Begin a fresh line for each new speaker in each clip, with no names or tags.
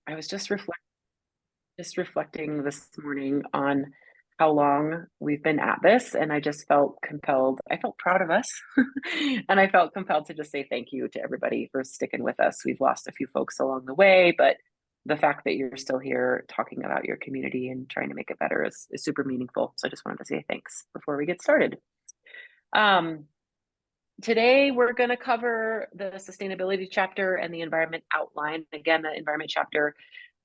I was just reflecting this morning on how long we've been at this, and I just felt compelled. I felt proud of us, and I felt compelled to just say thank you to everybody for sticking with us. We've lost a few folks along the way, but the fact that you're still here talking about your community and trying to make it better is super meaningful. So I just wanted to say thanks before we get started. Um, Today, we're going to cover the sustainability chapter and the environment outline. Again, the environment chapter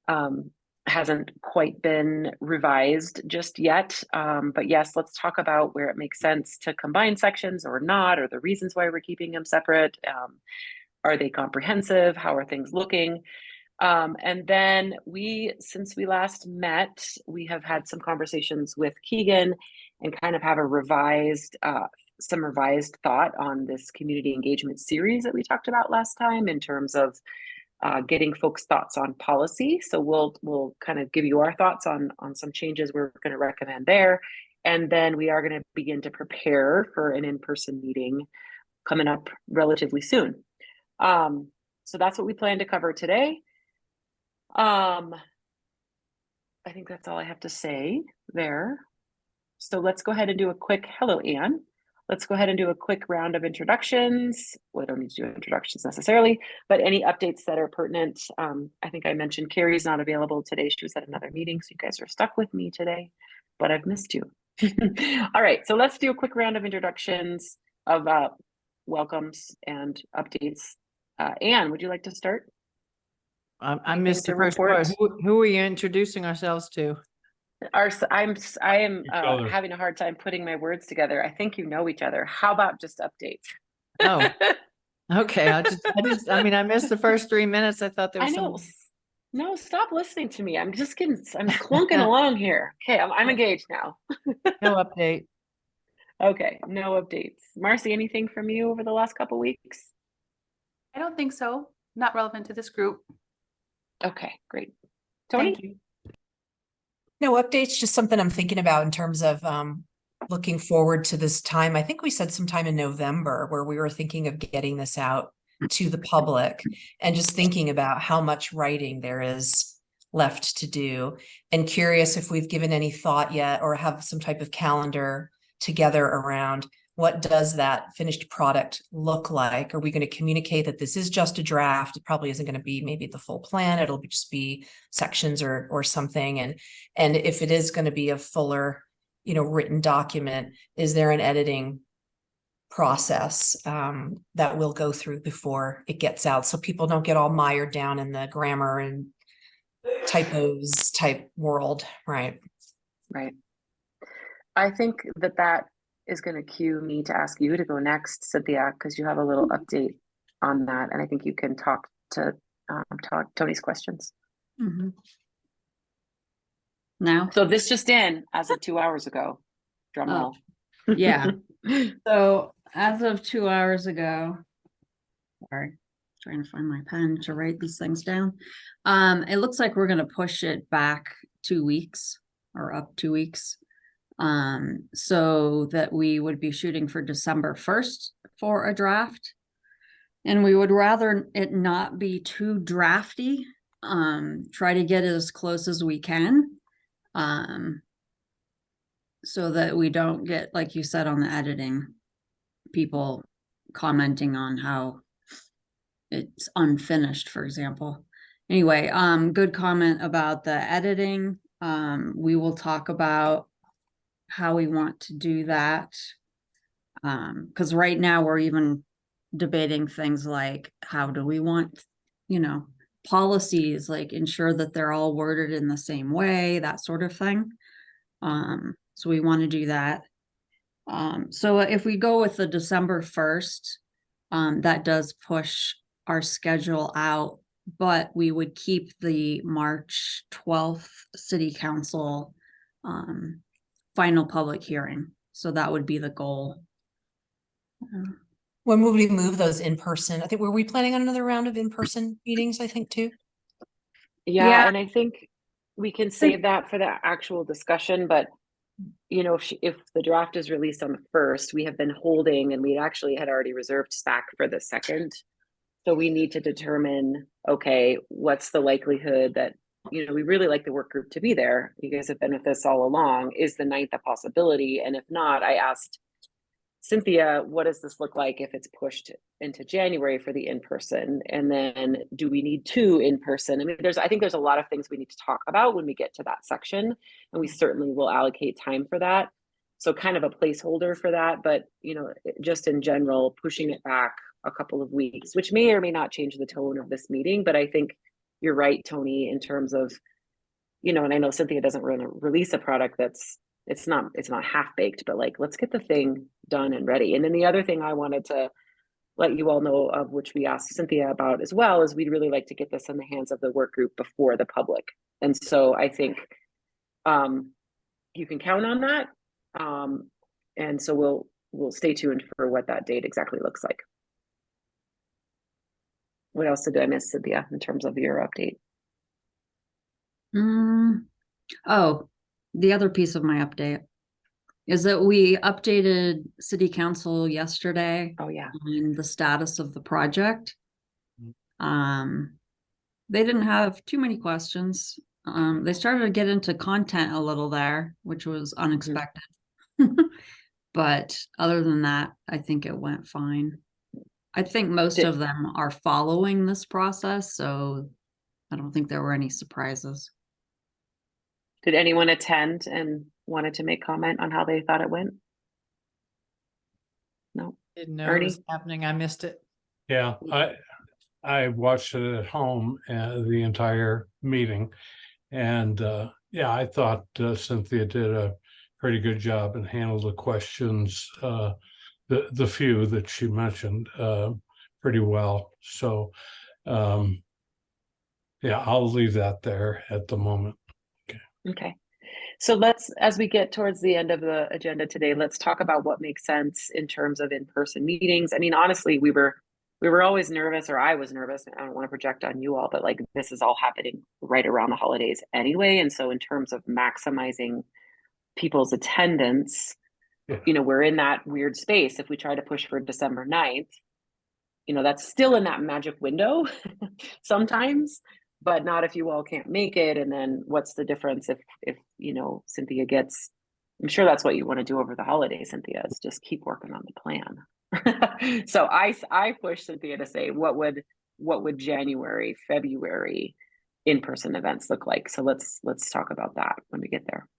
um, hasn't quite been revised just yet. But yes, let's talk about where it makes sense to combine sections or not, or the reasons why we're keeping them separate. Are they comprehensive? How are things looking? And then since we last met, we have had some conversations with Keegan and kind of have some revised thought on this community engagement series that we talked about last time in terms of getting folks' thoughts on policy. So we'll kind of give you our thoughts on some changes we're going to recommend there, and then we are going to begin to prepare for an in-person meeting coming up relatively soon. So that's what we plan to cover today. I think that's all I have to say there. So let's go ahead and do a quick hello, Anne. Let's go ahead and do a quick round of introductions. Well, I don't need to do introductions necessarily, but any updates that are pertinent. I think I mentioned Carrie's not available today. She was at another meeting, so you guys are stuck with me today, but I've missed you. All right, so let's do a quick round of introductions of welcomes and updates. Anne, would you like to start?
I missed the first part. Who are you introducing ourselves to?
I am having a hard time putting my words together. I think you know each other. How about just updates?
Oh, okay. I missed the first 3 minutes. I thought there was some.
No, stop listening to me. I'm clunking along here. Okay, I'm engaged now.
No update.
Okay, no updates. Marcy, anything from you over the last couple weeks?
I don't think so. Not relevant to this group.
Okay, great. Tony?
Thank you.
No updates, just something I'm thinking about in terms of looking forward to this time. I think we said sometime in November where we were thinking of getting this out to the public and just thinking about how much writing there is left to do, and curious if we've given any thought yet or have some type of calendar together around what does that finished product look like? Are we going to communicate that this is just a draft? It probably isn't going to be maybe the full plan. It'll just be sections or something. And if it is going to be a fuller, written document, is there an editing process that we'll go through before it gets out, so people don't get all mired down in the grammar and typos type world, right?
Right. I think that is going to cue me to ask you to go next, Cynthia, because you have a little update on that, and I think you can talk to Tony's questions.
Mm-hmm. Now,
so this just in as of 2 hours ago. Drum roll.
Yeah. So as of 2 hours ago, sorry, trying to find my pen to write these things down. It looks like we're going to push it back 2 weeks or up 2 weeks. So that we would be shooting for December 1st for a draft. And we would rather it not be too drafty, try to get as close as we can. So that we don't get, like you said, on the editing, people commenting on how it's unfinished, for example. Anyway, good comment about the editing. We will talk about how we want to do that, because right now we're even debating things like how do we want, policies, like ensure that they're all worded in the same way, that sort of thing. So we want to do that. So if we go with the December 1st, that does push our schedule out, but we would keep the March 12th City Council final public hearing. So that would be the goal.
When will we move those in person? I think, were we planning on another round of in-person meetings, I think, too?
Yeah, and I think we can save that for the actual discussion, but if the draft is released on the 1st, we have been holding, and we actually had already reserved SPAC for the 2nd. So we need to determine okay, what's the likelihood that, we really like the work group to be there. You guys have been with us all along. Is the 9th a possibility? And if not, I asked Cynthia, what does this look like if it's pushed into January for the in-person? And then do we need 2 in-person? I mean, I think there's a lot of things we need to talk about when we get to that section, and we certainly will allocate time for that. So kind of a placeholder for that, but just in general, pushing it back a couple of weeks, which may or may not change the tone of this meeting. But I think you're right, Tony, in terms of, and I know Cynthia doesn't release a product it's not half baked, but like, let's get the thing done and ready. And then the other thing I wanted to let you all know of, which we asked Cynthia about as well, is we'd really like to get this in the hands of the work group before the public. And so I think you can count on that. And so we'll stay tuned for what that date exactly looks like. What else did I miss, Cynthia, in terms of your update?
Oh, the other piece of my update is that we updated city council yesterday
Oh yeah.
on the status of the project. They didn't have too many questions. They started to get into content a little there, which was unexpected. But other than that, I think it went fine. I think most of them are following this process, so I don't think there were any surprises.
Did anyone attend and wanted to make comment on how they thought it went? No.
Didn't know
Ernie?
it was happening. I missed it.
Yeah, I watched it at home the entire meeting, and yeah, I thought Cynthia did a pretty good job and handled the questions, the few that she mentioned, pretty well. So, yeah, I'll leave that there at the moment.
Okay. So as we get towards the end of the agenda today, let's talk about what makes sense in terms of in-person meetings. I mean, honestly, we were always nervous, or I was nervous. I don't want to project on you all, but like, this is all happening right around the holidays anyway. And so in terms of maximizing people's attendance,
Yeah.
We're in that weird space. If we try to push for December 9th, that's still in that magic window sometimes, but not if you all can't make it. And then what's the difference if Cynthia gets, I'm sure that's what you want to do over the holidays, Cynthia, is just keep working on the plan. So I pushed Cynthia to say, what would January, February in-person events look like? So let's talk about that when we get there.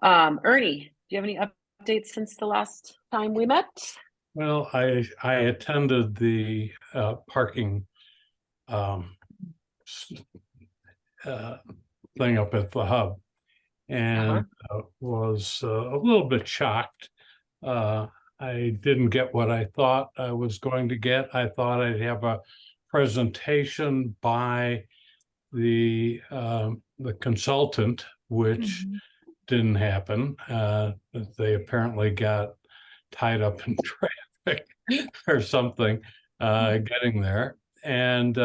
Ernie, do you have any updates since the last time we met?
Well, I attended the parking thing up at the hub, and was a little bit shocked. I didn't get what I thought I was going to get. I thought I'd have a presentation by the consultant, which didn't happen. They apparently got tied up in traffic or something getting there. And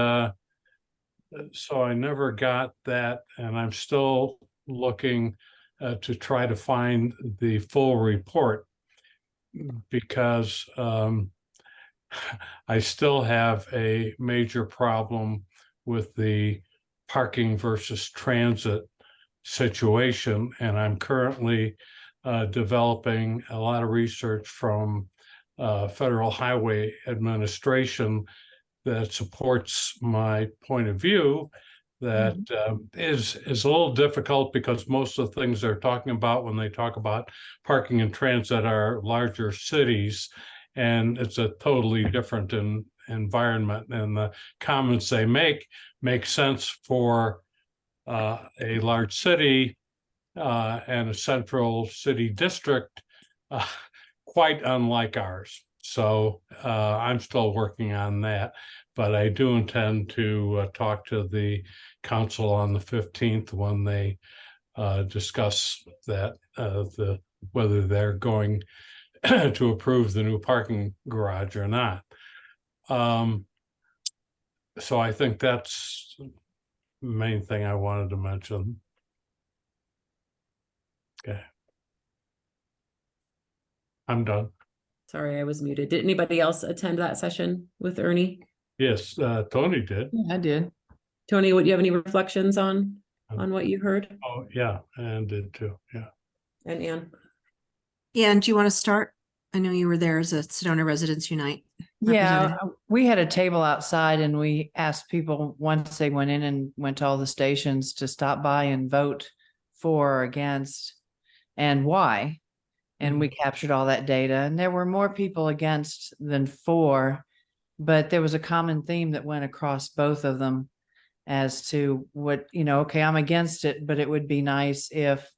so I never got that. And I'm still looking to try to find the full report, because I still have a major problem with the parking versus transit situation. And I'm currently developing a lot of research from Federal Highway Administration that supports my point of view. That is a little difficult, because most of the things they're talking about when they talk about parking and transit are larger cities, and it's a totally different environment. And the comments they make sense for a large city and a central city district, quite unlike ours. So I'm still working on that, but I do intend to talk to the council on the 15th when they discuss that, whether they're going to approve the new parking garage or not. So I think that's the main thing I wanted to mention. Okay. I'm done.
Sorry, I was muted. Did anybody else attend that session with Ernie?
Yes, Tony did.
I did.
Tony, would you have any reflections on what you heard?
Oh, yeah, and did too. Yeah.
And Anne?
And do you want to start? I know you were there as a Sedona Residents Unite
Yeah,
representative.
we had a table outside and we asked people once they went in and went to all the stations to stop by and vote for or against and why. And we captured all that data, and there were more people against than for, but there was a common theme that went across both of them as to what, okay, I'm against it, but it would be nice if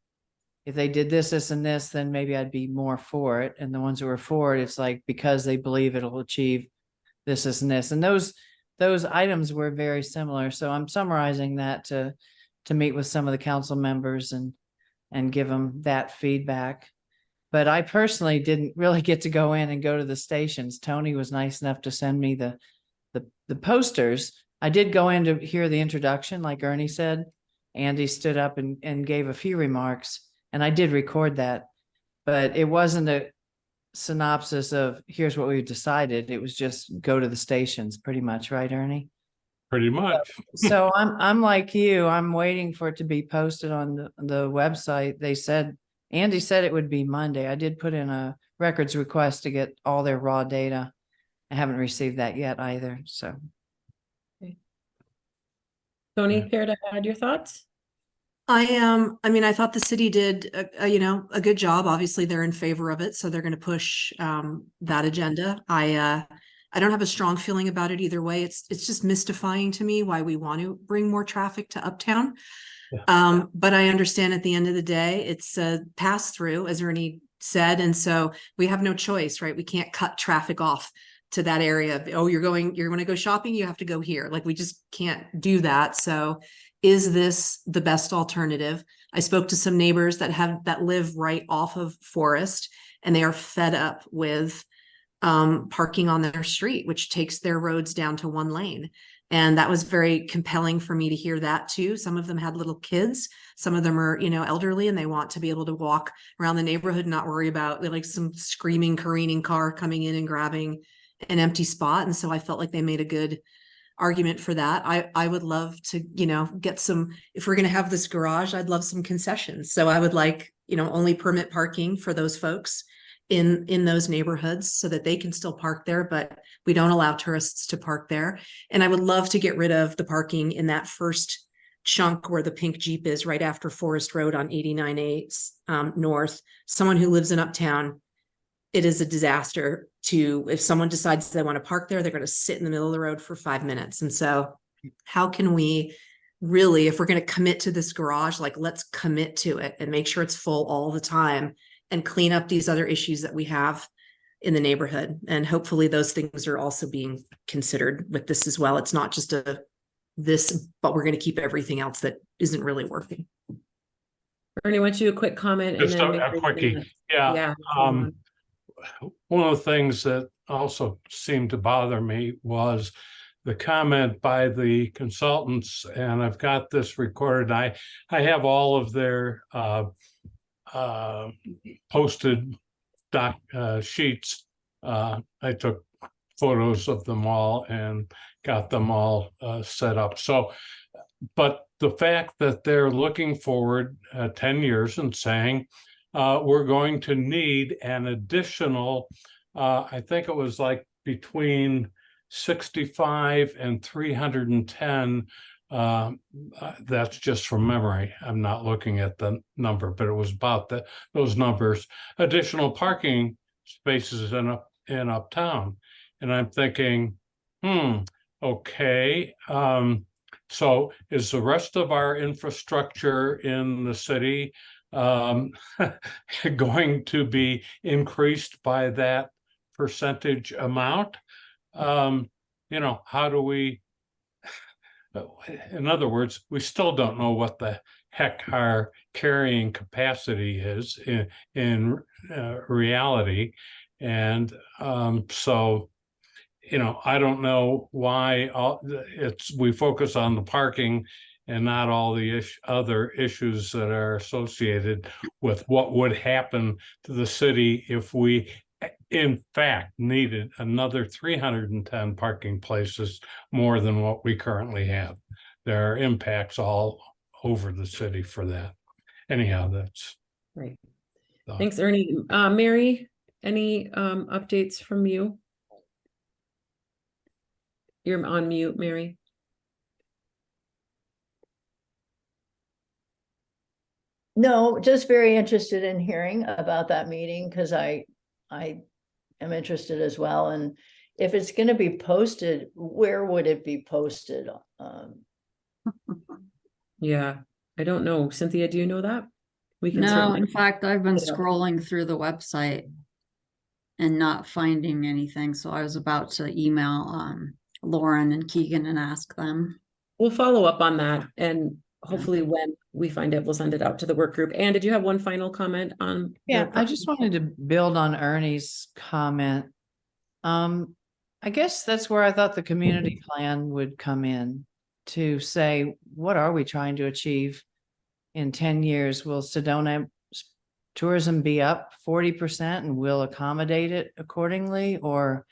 they did this, this, and this, then maybe I'd be more for it. And the ones who were for it, it's like because they believe it'll achieve this, this, and this. And those items were very similar. So I'm summarizing that to meet with some of the council members and give them that feedback. But I personally didn't really get to go in and go to the stations. Tony was nice enough to send me the posters. I did go in to hear the introduction, like Ernie said. Andy stood up and gave a few remarks. And I did record that, but it wasn't a synopsis of here's what we've decided. It was just go to the stations pretty much, right, Ernie?
Pretty much.
So I'm like you, I'm waiting for it to be posted on the website. Andy said it would be Monday. I did put in a records request to get all their raw data. I haven't received that yet either, so.
Tony, care to add your thoughts?
I thought the city did a good job. Obviously, they're in favor of it, so they're going to push that agenda. I don't have a strong feeling about it either way. It's just mystifying to me why we want to bring more traffic to Uptown.
Yeah.
But I understand at the end of the day, it's a pass through, as Ernie said, and so we have no choice, right? We can't cut traffic off to that area. Oh, you're going to go shopping, you have to go here. Like, we just can't do that. So is this the best alternative? I spoke to some neighbors that live right off of Forest, and they are fed up with parking on their street, which takes their roads down to one lane. And that was very compelling for me to hear that too. Some of them had little kids. Some of them are, elderly, and they want to be able to walk around the neighborhood and not worry about like some screaming, careening car coming in and grabbing an empty spot. And so I felt like they made a good argument for that. I would love to, get some, if we're going to have this garage, I'd love some concessions. So I would like, only permit parking for those folks in those neighborhoods so that they can still park there, but we don't allow tourists to park there. And I would love to get rid of the parking in that first chunk where the pink Jeep is right after Forest Road on 89A North. Someone who lives in Uptown, it is a disaster if someone decides they want to park there, they're going to sit in the middle of the road for 5 minutes. And so how can we really, if we're going to commit to this garage, like, let's commit to it and make sure it's full all the time and clean up these other issues that we have in the neighborhood. And hopefully those things are also being considered with this as well. It's not just but we're going to keep everything else that isn't really working.
Ernie, why don't you a quick comment?
Just
and then
a quickie. Yeah. One of the things that also seemed to bother me was the comment by the consultants, and I've got this recorded. I have all of their posted sheets. I took photos of them all and got them all set up. So, but the fact that they're looking forward 10 years and saying, we're going to need an additional, I think it was like between 65 and 310. That's just from memory. I'm not looking at the number, but it was about those numbers, additional parking spaces in Uptown. And I'm thinking, okay. So is the rest of our infrastructure in the city going to be increased by that percentage amount? How do we, in other words, we still don't know what the heck our carrying capacity is in reality. And so, I don't know why we focus on the parking and not all the other issues that are associated with what would happen to the city if we in fact needed another 310 parking places more than what we currently have. There are impacts all over the city for that. Anyhow, that's
Right.
uh,
Thanks, Ernie. Mary, any updates from you? You're on mute, Mary.
No, just very interested in hearing about that meeting because I am interested as well. And if it's going to be posted, where would it be posted?
Yeah, I don't know. Cynthia, do you know that? We can
No,
certainly.
in fact, I've been
Yeah.
scrolling through the website and not finding anything. So I was about to email Lauren and Keegan and ask them.
We'll follow up on that, and hopefully when we find it, we'll send it out to the work group. And did you have one final comment on?
Yeah, I just wanted to build on Ernie's comment. I guess that's where I thought the community plan would come in to say, what are we trying to achieve in 10 years? Will Sedona tourism be up 40% and we'll accommodate it accordingly? Or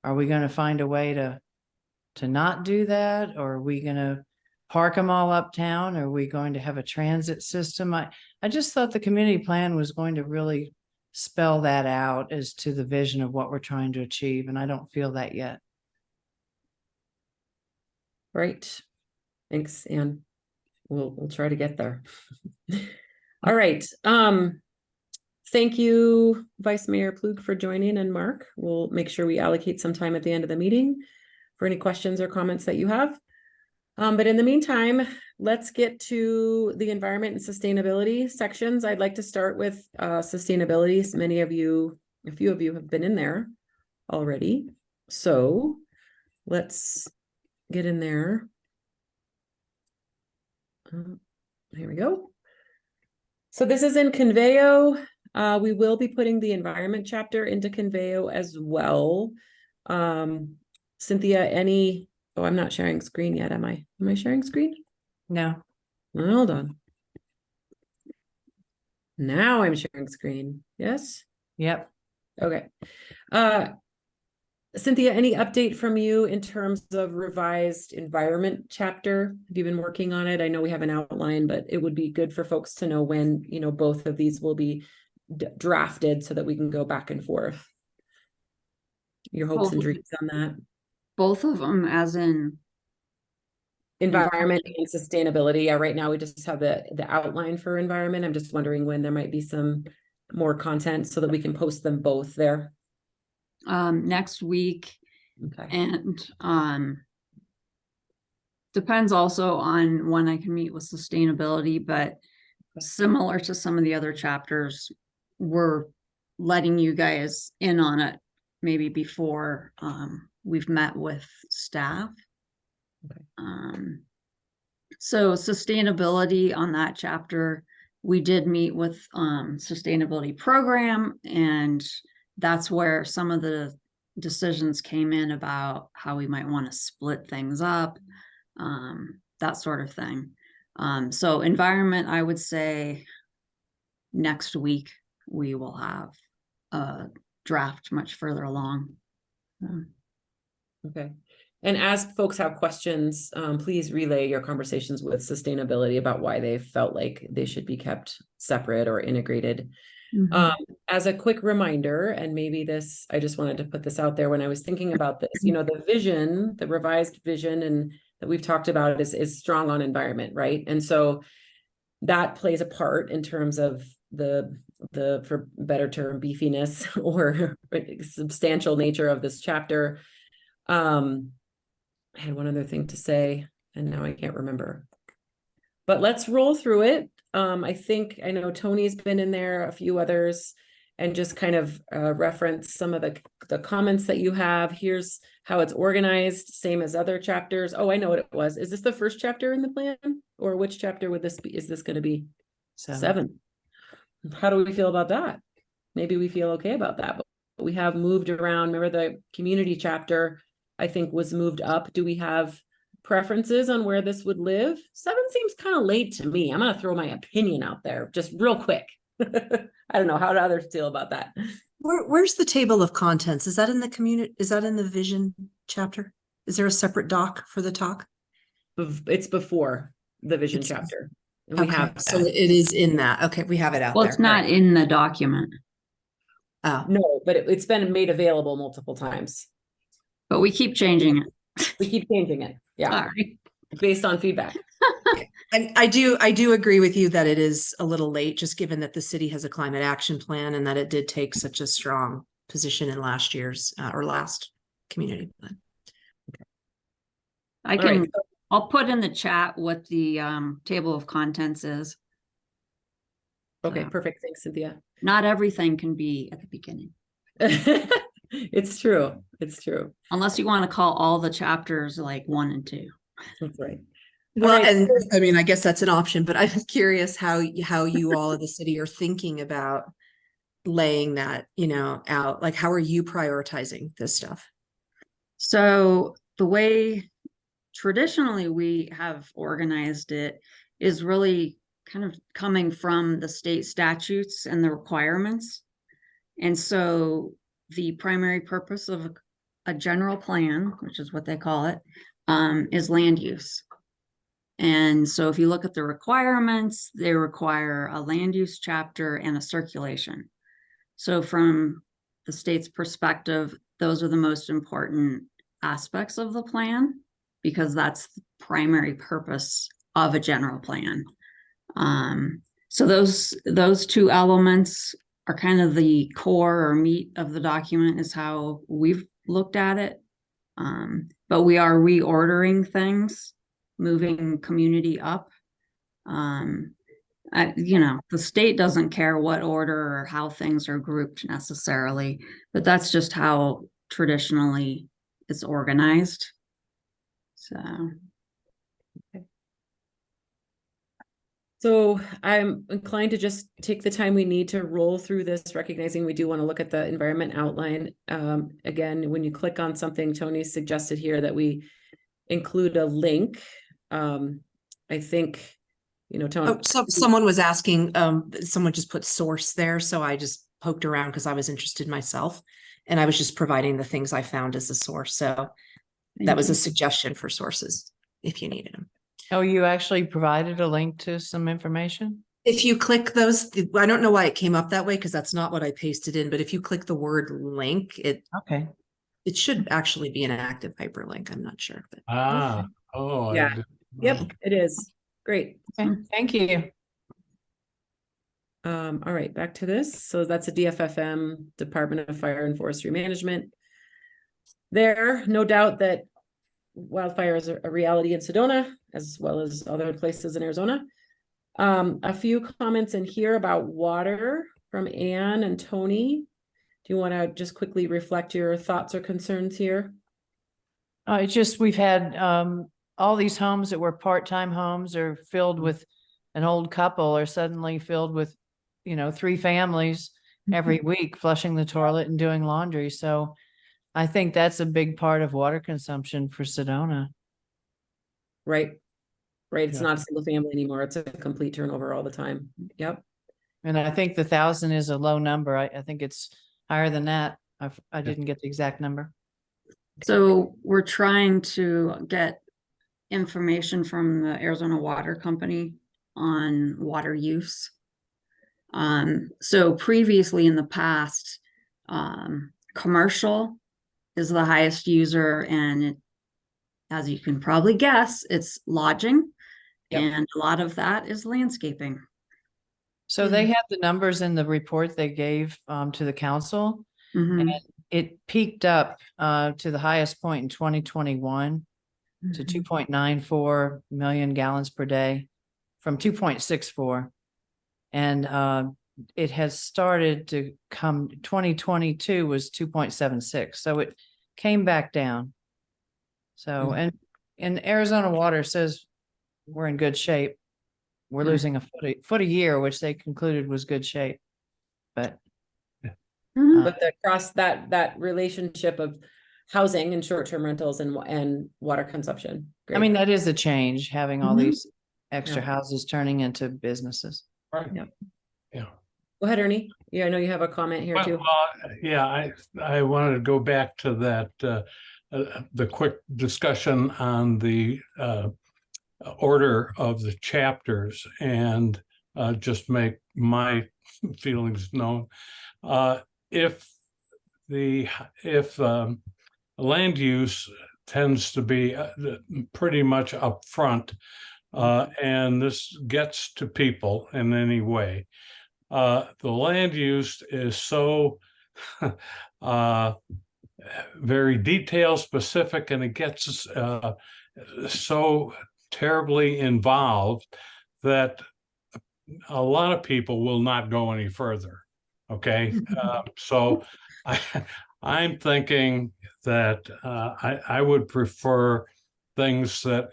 are we going to find a way to not do that? Or are we going to park them all uptown? Are we going to have a transit system? I just thought the community plan was going to really spell that out as to the vision of what we're trying to achieve. And I don't feel that yet.
Right. Thanks, Anne. We'll try to get there. All right. Thank you, Vice Mayor Plug, for joining, and Mark. We'll make sure we allocate some time at the end of the meeting for any questions or comments that you have. But in the meantime, let's get to the environment and sustainability sections. I'd like to start with sustainability. So many of you, a few of you have been in there already. So let's get in there. Here we go. So this is in Conveo. We will be putting the environment chapter into Conveo as well. Cynthia, oh, I'm not sharing screen yet, am I? Am I sharing screen?
No.
Hold on. Now I'm sharing screen. Yes?
Yep.
Okay. Cynthia, any update from you in terms of revised environment chapter? Have you been working on it? I know we have an outline, but it would be good for folks to know when, both of these will be drafted so that we can go back and forth. Your hopes and dreams on that.
Both of them, as in
environment and sustainability. Yeah, right now we just have the outline for environment. I'm just wondering when there might be some more content so that we can post them both there.
Next week.
Okay.
And depends also on when I can meet with sustainability, but similar to some of the other chapters, we're letting you guys in on it maybe before we've met with staff.
Okay.
So sustainability on that chapter, we did meet with sustainability program, and that's where some of the decisions came in about how we might want to split things up, that sort of thing. So environment, I would say next week we will have a draft much further along.
Okay. And as folks have questions, please relay your conversations with sustainability about why they felt like they should be kept separate or integrated. As a quick reminder, and maybe I just wanted to put this out there when I was thinking about this, the vision, the revised vision and that we've talked about is strong on environment, right? And so that plays a part in terms of the for better term, beefiness or substantial nature of this chapter. I had one other thing to say and now I can't remember, but let's roll through it. I know Tony's been in there, a few others, and just kind of reference some of the comments that you have. Here's how it's organized, same as other chapters. Oh, I know what it was. Is this the first chapter in the plan, or which chapter would this be? Is this going to be 7? How do we feel about that? Maybe we feel okay about that, but we have moved around. Remember the community chapter, I think, was moved up. Do we have preferences on where this would live? 7 seems kind of late to me. I'm going to throw my opinion out there just real quick. I don't know. How do others feel about that?
Where's the table of contents? Is that in the community? Is that in the vision chapter? Is there a separate doc for the talk?
It's before the vision
It's-
chapter. And we have
so
that.
it is in that. Okay, we have it out
Well,
there.
it's not in the document,
Oh,
No, but it's been made available multiple times.
but we keep changing it.
We keep changing it. Yeah,
Sorry.
based on feedback.
and I do agree with you that it is a little late, just given that the city has a climate action plan and that it did take such a strong position in last year's or last community plan.
I
All right,
can, I'll put in the chat what the table of contents is.
Okay,
So,
perfect. Thanks, Cynthia.
not everything can be at the beginning,
It's true. It's true.
unless you want to call all the chapters like 1 and 2.
That's right.
Well,
right.
and I mean, I guess that's an option, but I'm curious how you all of the city are thinking about laying that, out. Like, how are you prioritizing this stuff?
So the way traditionally we have organized it is really kind of coming from the state statutes and the requirements. And so the primary purpose of a general plan, which is what they call it, is land use. And so if you look at the requirements, they require a land use chapter and a circulation. So from the state's perspective, those are the most important aspects of the plan, because that's the primary purpose of a general plan. So those two elements are kind of the core or meat of the document, is how we've looked at it. But we are reordering things, moving community up. The state doesn't care what order or how things are grouped necessarily, but that's just how traditionally it's organized. So.
So I'm inclined to just take the time we need to roll through this, recognizing we do want to look at the environment outline. Again, when you click on something, Tony suggested here that we include a link. I think, Tony.
Oh, so someone was asking, someone just put source there, so I just poked around because I was interested myself, and I was just providing the things I found as a source. So that was a suggestion for sources if you needed them.
Oh, you actually provided a link to some information?
If you click those, I don't know why it came up that way because that's not what I pasted in, but if you click the word link, it should actually be an active hyperlink. I'm not sure. But
Yeah.
I didn't
Yep,
know.
it is. Great.
Okay, thank you.
All right, back to this. So that's a DFFM, Department of Fire and Forestry Management. There, no doubt that wildfire is a reality in Sedona, as well as other places in Arizona. A few comments in here about water from Anne and Tony. Do you want to just quickly reflect your thoughts or concerns here?
It's just, we've had all these homes that were part-time homes are filled with an old couple, are suddenly filled with, 3 families every week flushing the toilet and doing laundry. So I think that's a big part of water consumption for Sedona.
Right. It's
Yeah.
not a single family anymore. It's a complete turnover all the time. Yep.
And I think the 1,000 is a low number. I think it's higher than that. I didn't get the exact number.
So we're trying to get information from the Arizona Water Company on water use. So previously in the past, commercial is the highest user, and it, as you can probably guess, it's lodging.
Yep.
And a lot of that is landscaping.
So they have the numbers in the report they gave to the council.
Mhm.
And it peaked up to the highest point in 2021 to
Mhm.
2.94 million gallons per day from 2.64. And it has started to come, 2022 was 2.76. So it came back down. So, and Arizona Water says we're in good shape. We're losing a foot a year, which they concluded was good shape. But
Mhm.
But across that relationship of housing and short-term rentals and water consumption.
I mean, that is a change, having all
Mhm.
these extra
Yeah.
houses turning into businesses.
Right.
Yep.
Yeah.
Go ahead, Ernie. Yeah, I know you have a comment here too.
Yeah, I wanted to go back to that, the quick discussion on the order of the chapters and just make my feelings known. If land use tends to be pretty much upfront, and this gets to people in any way. The land use is so very detail specific, and it gets so terribly involved that a lot of people will not go any further. Okay, so I'm thinking that I would prefer things that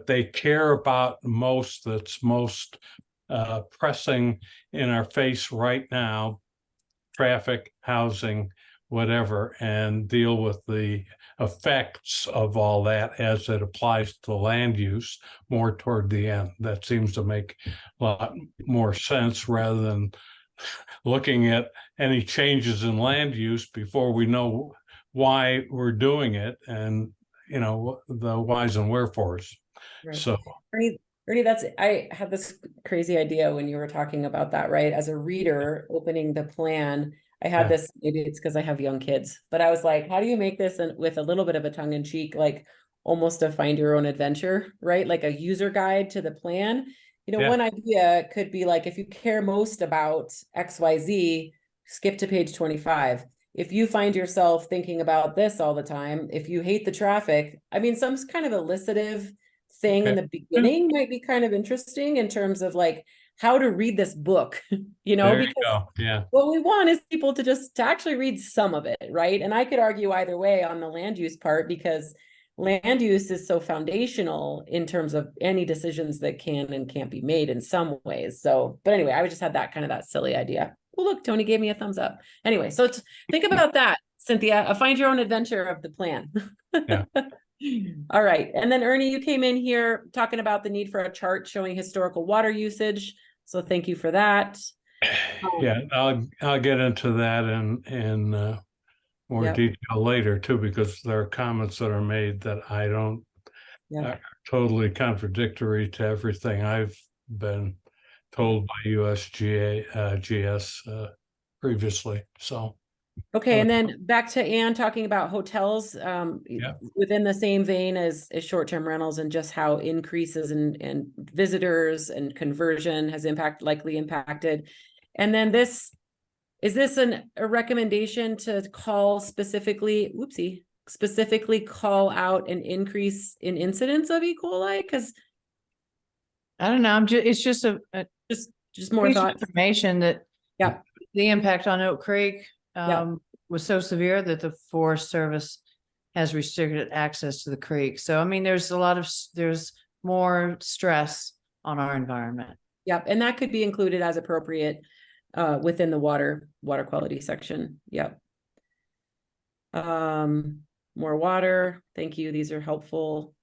they care about most, that's most pressing in our face right now, traffic, housing, whatever, and deal with the effects of all that as it applies to land use more toward the end. That seems to make a lot more sense, rather than looking at any changes in land use before we know why we're doing it, and the whys and wherefores.
Right.
So
Ernie, I had this crazy idea when you were talking about that, right? As a reader opening the plan, I had this, maybe it's because I have young kids, but I was like, how do you make this with a little bit of a tongue in cheek, like almost a find your own adventure, right? Like a user guide to the plan. One idea could be like, if you care most about XYZ, skip to page 25. If you find yourself thinking about this all the time, if you hate the traffic, I mean, some kind of elicitive thing in the beginning might be kind of interesting in terms of like how to read this book,
there
because
you go. Yeah.
what we want is people to actually read some of it, right? And I could argue either way on the land use part, because land use is so foundational in terms of any decisions that can and can't be made in some ways. So, but anyway, I just had that silly idea. Well, look, Tony gave me a thumbs up. Anyway, so think about that, Cynthia, find your own adventure of the plan.
Yeah.
All right. And then Ernie, you came in here talking about the need for a chart showing historical water usage. So thank you for that.
Yeah, I'll get into that in more detail later too, because there are comments that are made that I don't are totally contradictory to everything I've been told by USGA GS previously. So
okay, and then back to Anne talking about hotels within the same vein as short-term rentals, and just how increases in visitors and conversion has likely impacted. And then is this a recommendation to call specifically call out an increase in incidence of E. coli? Because
I don't know. It's just
just more
piece of
thoughts.
information that the impact on Oak Creek was so severe that the Forest Service has restricted access to the creek. So, I mean, there's more stress on our environment.
Yep. And that could be included as appropriate within the water quality section. Yep. More water. Thank you. These are helpful.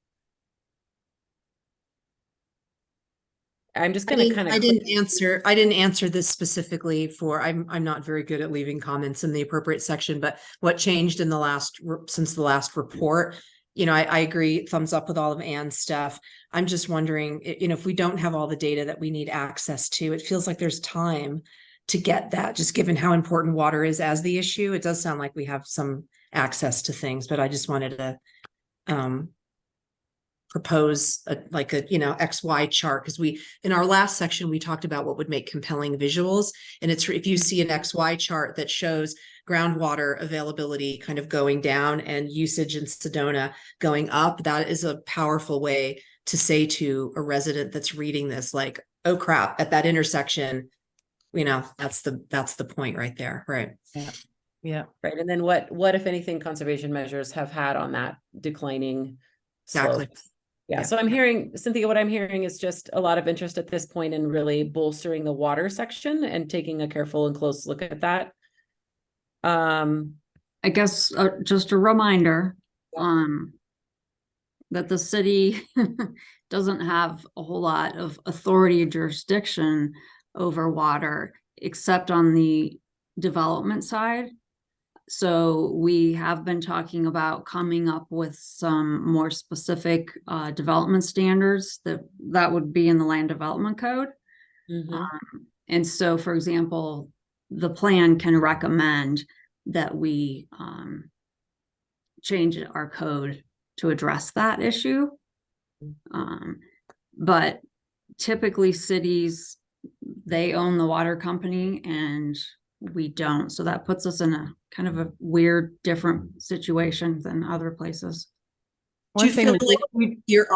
I'm just going to kind of.
I didn't answer this specifically I'm not very good at leaving comments in the appropriate section, but what changed in since the last report? I agree, thumbs up with all of Anne's stuff. I'm just wondering, if we don't have all the data that we need access to, it feels like there's time to get that, just given how important water is as the issue. It does sound like we have some access to things, but I just wanted to propose a XY chart, because in our last section we talked about what would make compelling visuals, and if you see an XY chart that shows groundwater availability kind of going down and usage in Sedona going up, that is a powerful way to say to a resident that's reading this, like, oh crap, at that intersection, that's the point right there, right?
Yeah.
Right. And then what if anything conservation measures have had on that declining slope? Yeah. So I'm hearing, Cynthia, what I'm hearing is just a lot of interest at this point in really bolstering the water section and taking a careful and close look at that.
I guess just a reminder that the city doesn't have a whole lot of authority or jurisdiction over water. except on the development side. So we have been talking about coming up with some more specific development standards that would be in the land development code. And so, for example, the plan can recommend that we change our code to address that issue. But typically cities, they own the water company and we don't. So that puts us in a kind of a weird, different situation than other places.
Do you feel like you're,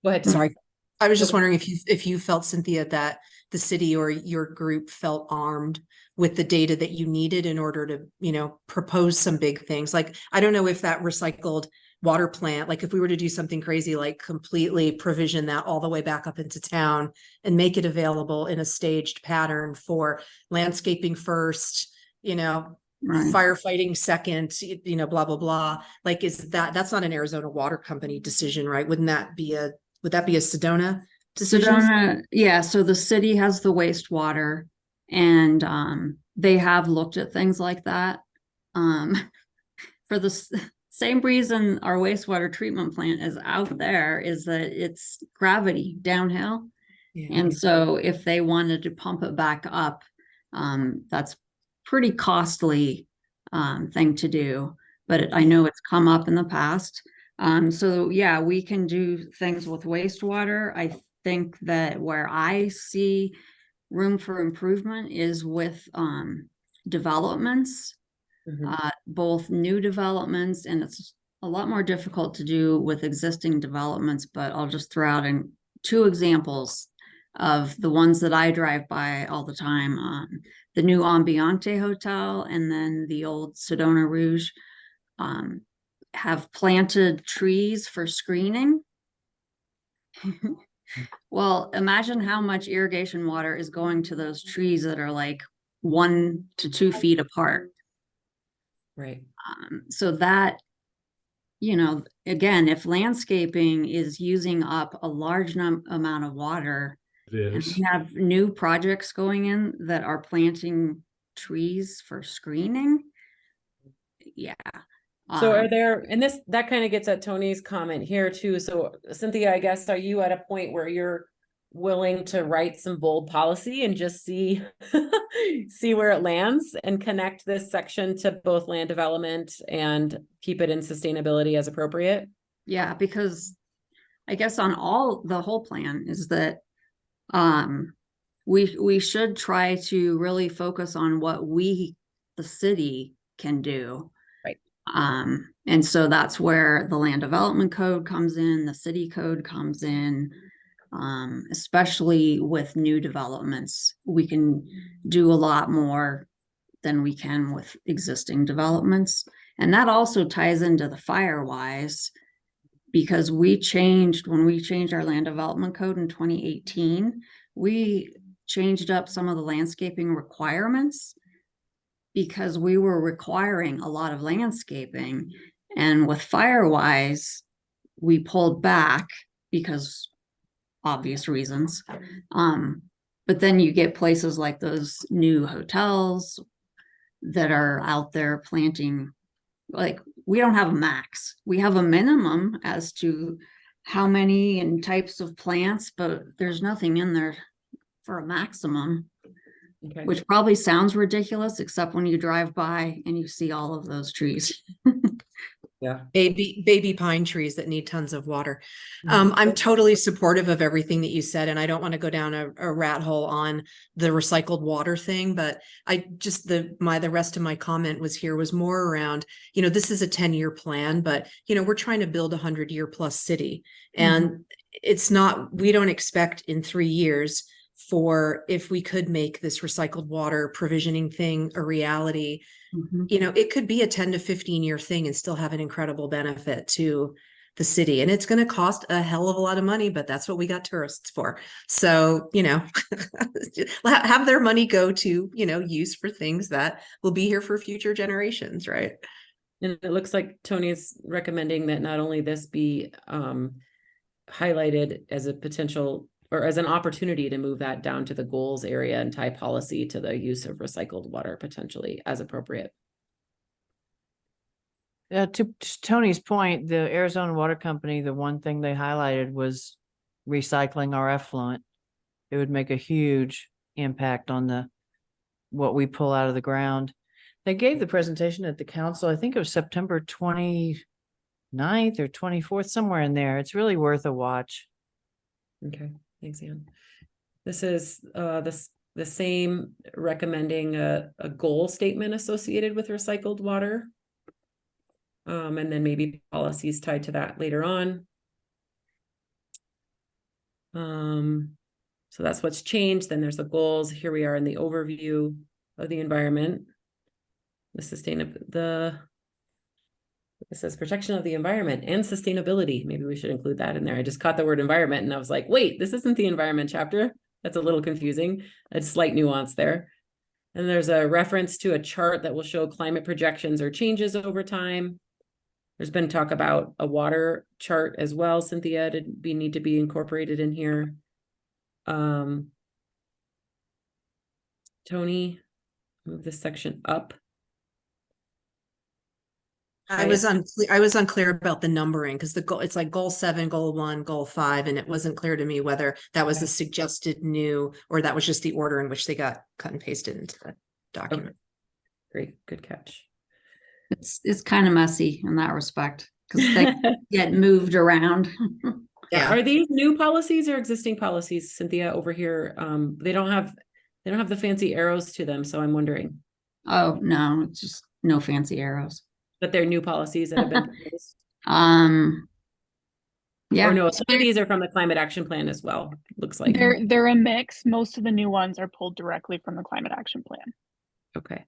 Go ahead.
sorry, I was just wondering if you felt, Cynthia, that the city or your group felt armed with the data that you needed in order to, you know, propose some big things. Like, I don't know if that recycled water plant, like if we were to do something crazy, like completely provision that all the way back up into town and make it available in a staged pattern for landscaping first, you know,
Right.
firefighting second, you know, blah, blah, blah. Like, that's not an Arizona Water Company decision, right? Would that be a Sedona decision?
Sedona, yeah, so the city has the wastewater and they have looked at things like that. For the same reason our wastewater treatment plant is out there is that it's gravity downhill.
Yeah.
And so if they wanted to pump it back up, that's pretty costly thing to do. But I know it's come up in the past. So yeah, we can do things with wastewater. I think that where I see room for improvement is with developments. Both new developments, and it's a lot more difficult to do with existing developments, but I'll just throw out in 2 examples of the ones that I drive by all the time. The new Ambiente Hotel and then the old Sedona Rouge have planted trees for screening. Well, imagine how much irrigation water is going to those trees that are like 1 to 2 feet apart.
Right.
So that, you know, again, if landscaping is using up a large amount of water, and we have new projects going in that are planting trees for screening. Yeah.
So are there, and that kind of gets at Tony's comment here too. So Cynthia, I guess, are you at a point where you're willing to write some bold policy and just see where it lands and connect this section to both land development and keep it in sustainability as appropriate?
Yeah, because I guess on the whole plan is that we should try to really focus on what the city can do.
Right.
And so that's where the land development code comes in, the city code comes in. Especially with new developments, we can do a lot more than we can with existing developments. And that also ties into the Firewise, because when we changed our land development code in 2018, we changed up some of the landscaping requirements because we were requiring a lot of landscaping. And with Firewise, we pulled back because obvious reasons. But then you get places like those new hotels that are out there planting, like we don't have a max. We have a minimum as to how many and types of plants, but there's nothing in there for a maximum, which probably sounds ridiculous, except when you drive by and you see all of those trees.
Yeah.
Baby pine trees that need tons of water. I'm totally supportive of everything that you said, and I don't want to go down a rat hole on the recycled water thing, but I just, the rest of my comment was more around, you know, this is a 10-year plan, but you know, we're trying to build a 100-year plus city. And it's not, we don't expect in 3 years if we could make this recycled water provisioning thing a reality. You know, it could be a 10 to 15 year thing and still have an incredible benefit to the city. And it's going to cost a hell of a lot of money, but that's what we got tourists for. So, you know, have their money go to, you know, use for things that will be here for future generations, right?
And it looks like Tony's recommending that not only this be highlighted as a potential or as an opportunity to move that down to the goals area and tie policy to the use of recycled water potentially as appropriate.
To Tony's point, the Arizona Water Company, the one thing they highlighted was recycling our effluent. It would make a huge impact on what we pull out of the ground. They gave the presentation at the council, I think it was September 29th or 24th, somewhere in there. It's really worth a watch.
Okay, thanks, Ann. This is the same, recommending a goal statement associated with recycled water. And then maybe policies tied to that later on. So that's what's changed. Then there's the goals. Here we are in the overview of the environment. It says protection of the environment and sustainability. Maybe we should include that in there. I just caught the word environment and I was like, wait, this isn't the environment chapter. That's a little confusing. A slight nuance there. And there's a reference to a chart that will show climate projections or changes over time. There's been talk about a water chart as well, Cynthia, need to be incorporated in here. Tony, move this section up.
I was unclear about the numbering because the goal, it's like goal 7, goal 1, goal 5, and it wasn't clear to me whether that was a suggested new or that was just the order in which they got cut and pasted into the document.
Okay. Great, good catch.
It's kind of messy in that respect because they get moved around.
Yeah. Are these new policies or existing policies, Cynthia, over here? They don't have the fancy arrows to them, so I'm wondering.
Oh no, it's just no fancy arrows.
But they're new policies that have been proposed.
Yeah.
Or no, some of these are from the climate action plan as well. Looks like
they're a mix. Most of the new ones are pulled directly from the climate action plan.
Okay.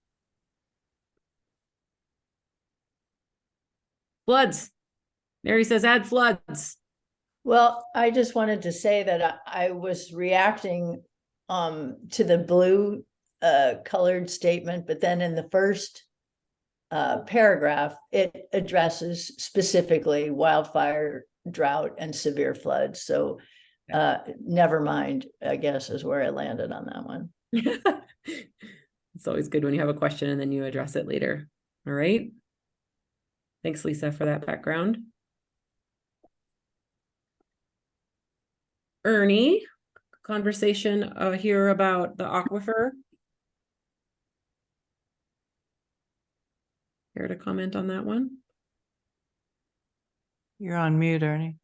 Floods. Mary says add floods.
Well, I just wanted to say that I was reacting to the blue colored statement, but then in the first paragraph, it addresses specifically wildfire, drought, and severe floods. So never mind, I guess, is where I landed on that one.
It's always good when you have a question and then you address it later. All right. Thanks, Lisa, for that background. Ernie, conversation here about the aquifer. Care to comment on that one?
You're on mute, Ernie.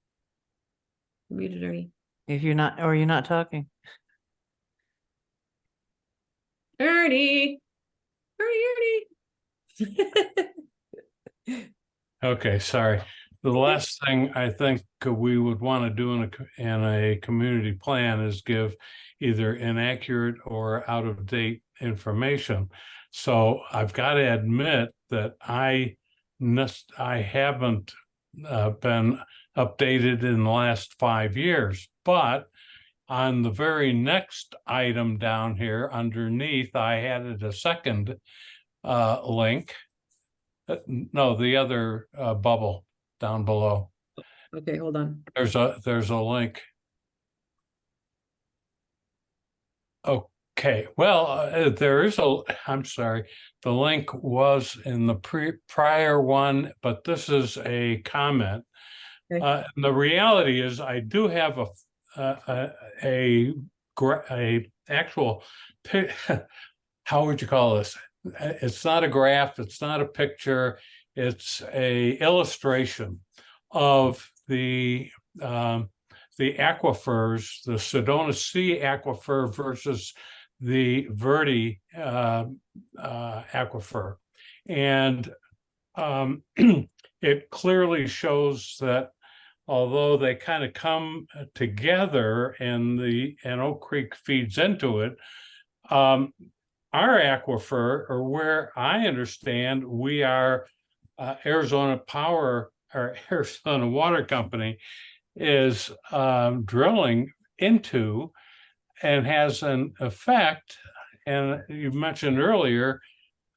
Muted, Ernie.
If you're not, or you're not talking.
Ernie.
Okay, sorry. The last thing I think we would want to do in a community plan is give either inaccurate or out of date information. So I've got to admit that I haven't been updated in the last 5 years, but on the very next item down here underneath, I added a second link. No, the other bubble down below.
Okay, hold on.
There's a link. Okay, well, I'm sorry, the link was in the prior one, but this is a comment.
Okay.
The reality is I do have a actual, how would you call this? It's not a graph, it's not a picture, it's a illustration of the aquifers, the Sedona Sea aquifer versus the Verde aquifer. And it clearly shows that although they kind of come together and Oak Creek feeds into it, our aquifer, or where I understand we are, Arizona Power or Arizona Water Company is drilling into and has an effect. And you mentioned earlier,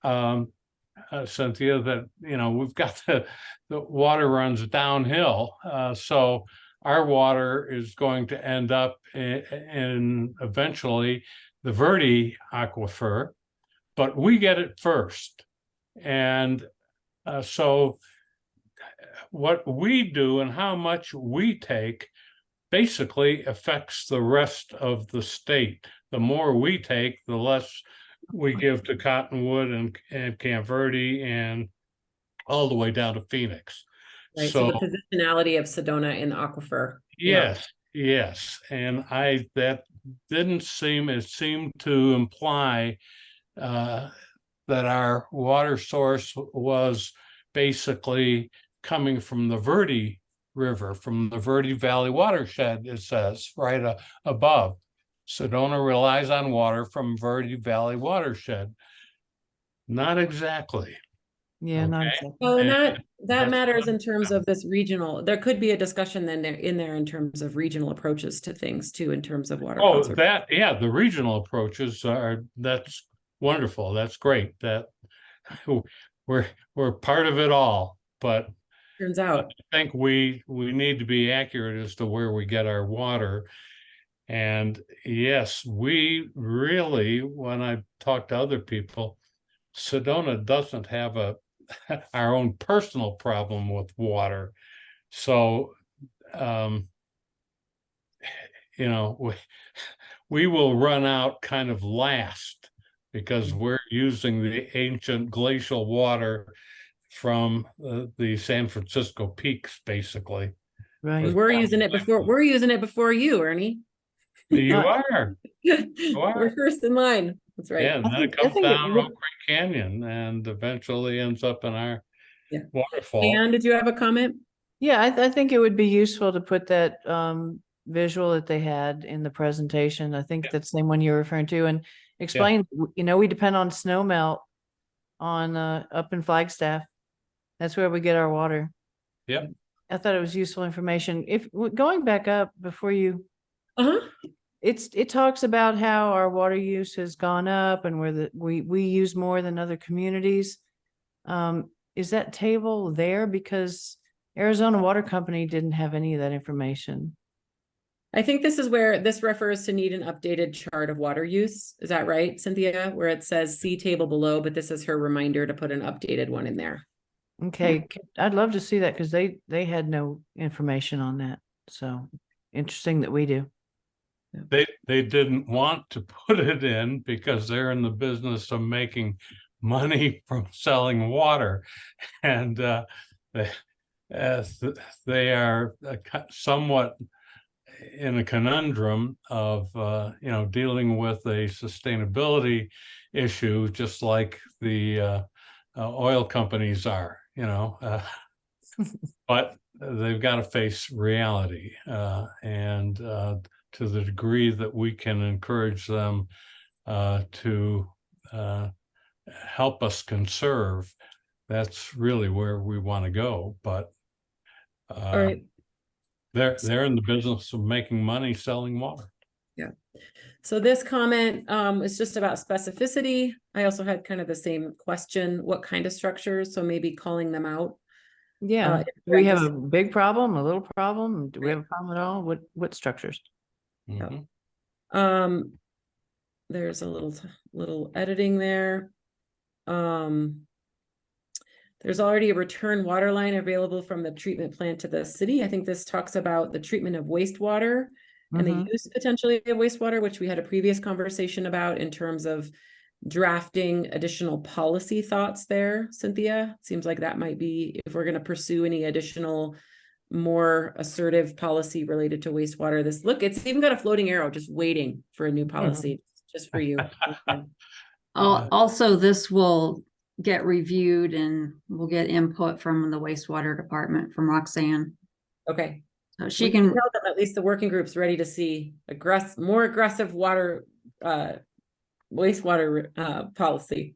Cynthia, that we've got the water runs downhill. So our water is going to end up in eventually the Verde aquifer, but we get it first. And so what we do and how much we take basically affects the rest of the state. The more we take, the less we give to Cottonwood and Camp Verde and all the way down to Phoenix.
Right, so the positionality of Sedona in the aquifer.
Yes, yes. And that didn't seem, it seemed to imply that our water source was basically coming from the Verde River, from the Verde Valley watershed, it says right above. Sedona relies on water from Verde Valley watershed. Not exactly.
Yeah, not
Okay.
exactly.
Well, and that
That's
matters in
what-
terms of this regional, there could be a discussion then in there in terms of regional approaches to things too, in terms of water
Oh,
conservation.
the regional approaches that's wonderful. That's great. That we're part of it all, but
Turns out,
I think we need to be accurate as to where we get our water. And yes, we really, when I talk to other people, Sedona doesn't have our own personal problem with water. So, we will run out kind of last because we're using the ancient glacial water from the San Francisco peaks, basically.
Right.
we're using it before you, Ernie.
You
Uh,
are.
We're first in line. That's right.
Yeah, and then it
I
comes
think
down Oak Creek Canyon and eventually ends up in our
Yeah.
waterfall.
And did you have a comment?
Yeah, I think it would be useful to put that visual that they had in the presentation. I think that's the same one you're referring to, and explain, we depend on snow melt on up in Flagstaff. That's where we get our water.
Yep.
I thought it was useful information. If going back up before you,
Uh-huh.
it talks about how our water use has gone up and we use more than other communities. Is that table there? Because Arizona Water Company didn't have any of that information.
I think this is where this refers to need an updated chart of water use. Is that right, Cynthia? Where it says see table below, but this is her reminder to put an updated one in there.
Okay, I'd love to see that because they had no information on that. So interesting that we do.
They didn't want to put it in because they're in the business of making money from selling water, and they are somewhat in a conundrum of dealing with a sustainability issue, just like the oil companies are, but they've got to face reality, and to the degree that we can encourage them to help us conserve, that's really where we want to go. But
All right.
they're in the business of making money selling water.
Yeah. So this comment is just about specificity. I also had kind of the same question, what kind of structures? So maybe calling them out.
Yeah. Do we have a big problem, a little problem? Do we have a problem at all? What structures?
Mm-hmm.
There's a little editing there. There's already a return water line available from the treatment plant to the city. I think this talks about the treatment of wastewater and the use potentially of wastewater, which we had a previous conversation about in terms of drafting additional policy thoughts there, Cynthia. Seems like that might be, if we're going to pursue any additional more assertive policy related to wastewater. It's even got a floating arrow just waiting for a new policy just for you.
Also, this will get reviewed and we'll get input from the wastewater department from Roxanne.
Okay.
So she
We
can
tell them at least the working group's ready to see more aggressive water wastewater policy.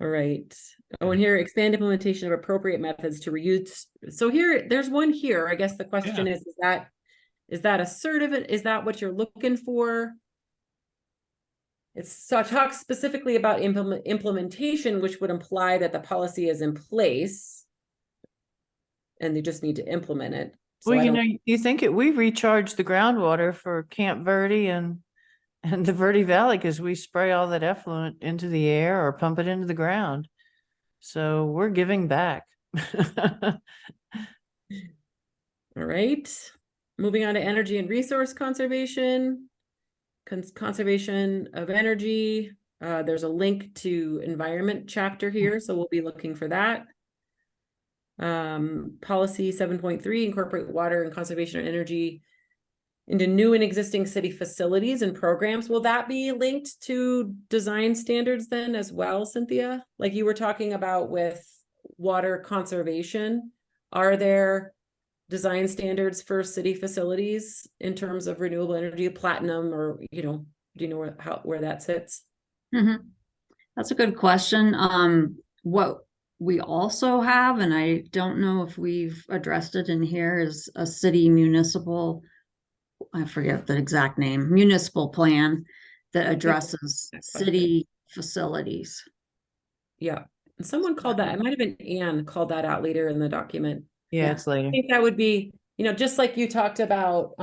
All right. Oh, and here, expand implementation of appropriate methods to reuse. So here, there's one here. I guess the question is that assertive? Is that what you're looking for? So it talks specifically about implementation, which would imply that the policy is in place and they just need to implement it. So
Well,
I
you
don't,
know, you think it, we recharge the groundwater for Camp Verde and the Verde Valley because we spray all that effluent into the air or pump it into the ground. So we're giving back.
all right. Moving on to energy and resource conservation. Conservation of energy. There's a link to environment chapter here, so we'll be looking for that. Policy 7.3, incorporate water and conservation of energy into new and existing city facilities and programs. Will that be linked to design standards then as well, Cynthia? Like you were talking about with water conservation, are there design standards for city facilities in terms of renewable energy, platinum, or, you know, do you know where that sits?
Mhm. That's a good question. What we also have, and I don't know if we've addressed it in here, is a city municipal, I forget the exact name, municipal plan that addresses city facilities.
Yeah. And someone called that, it might have been Anne called that out later in the document.
Yeah,
Yeah.
it's later.
I think that would be, you know, just like you talked about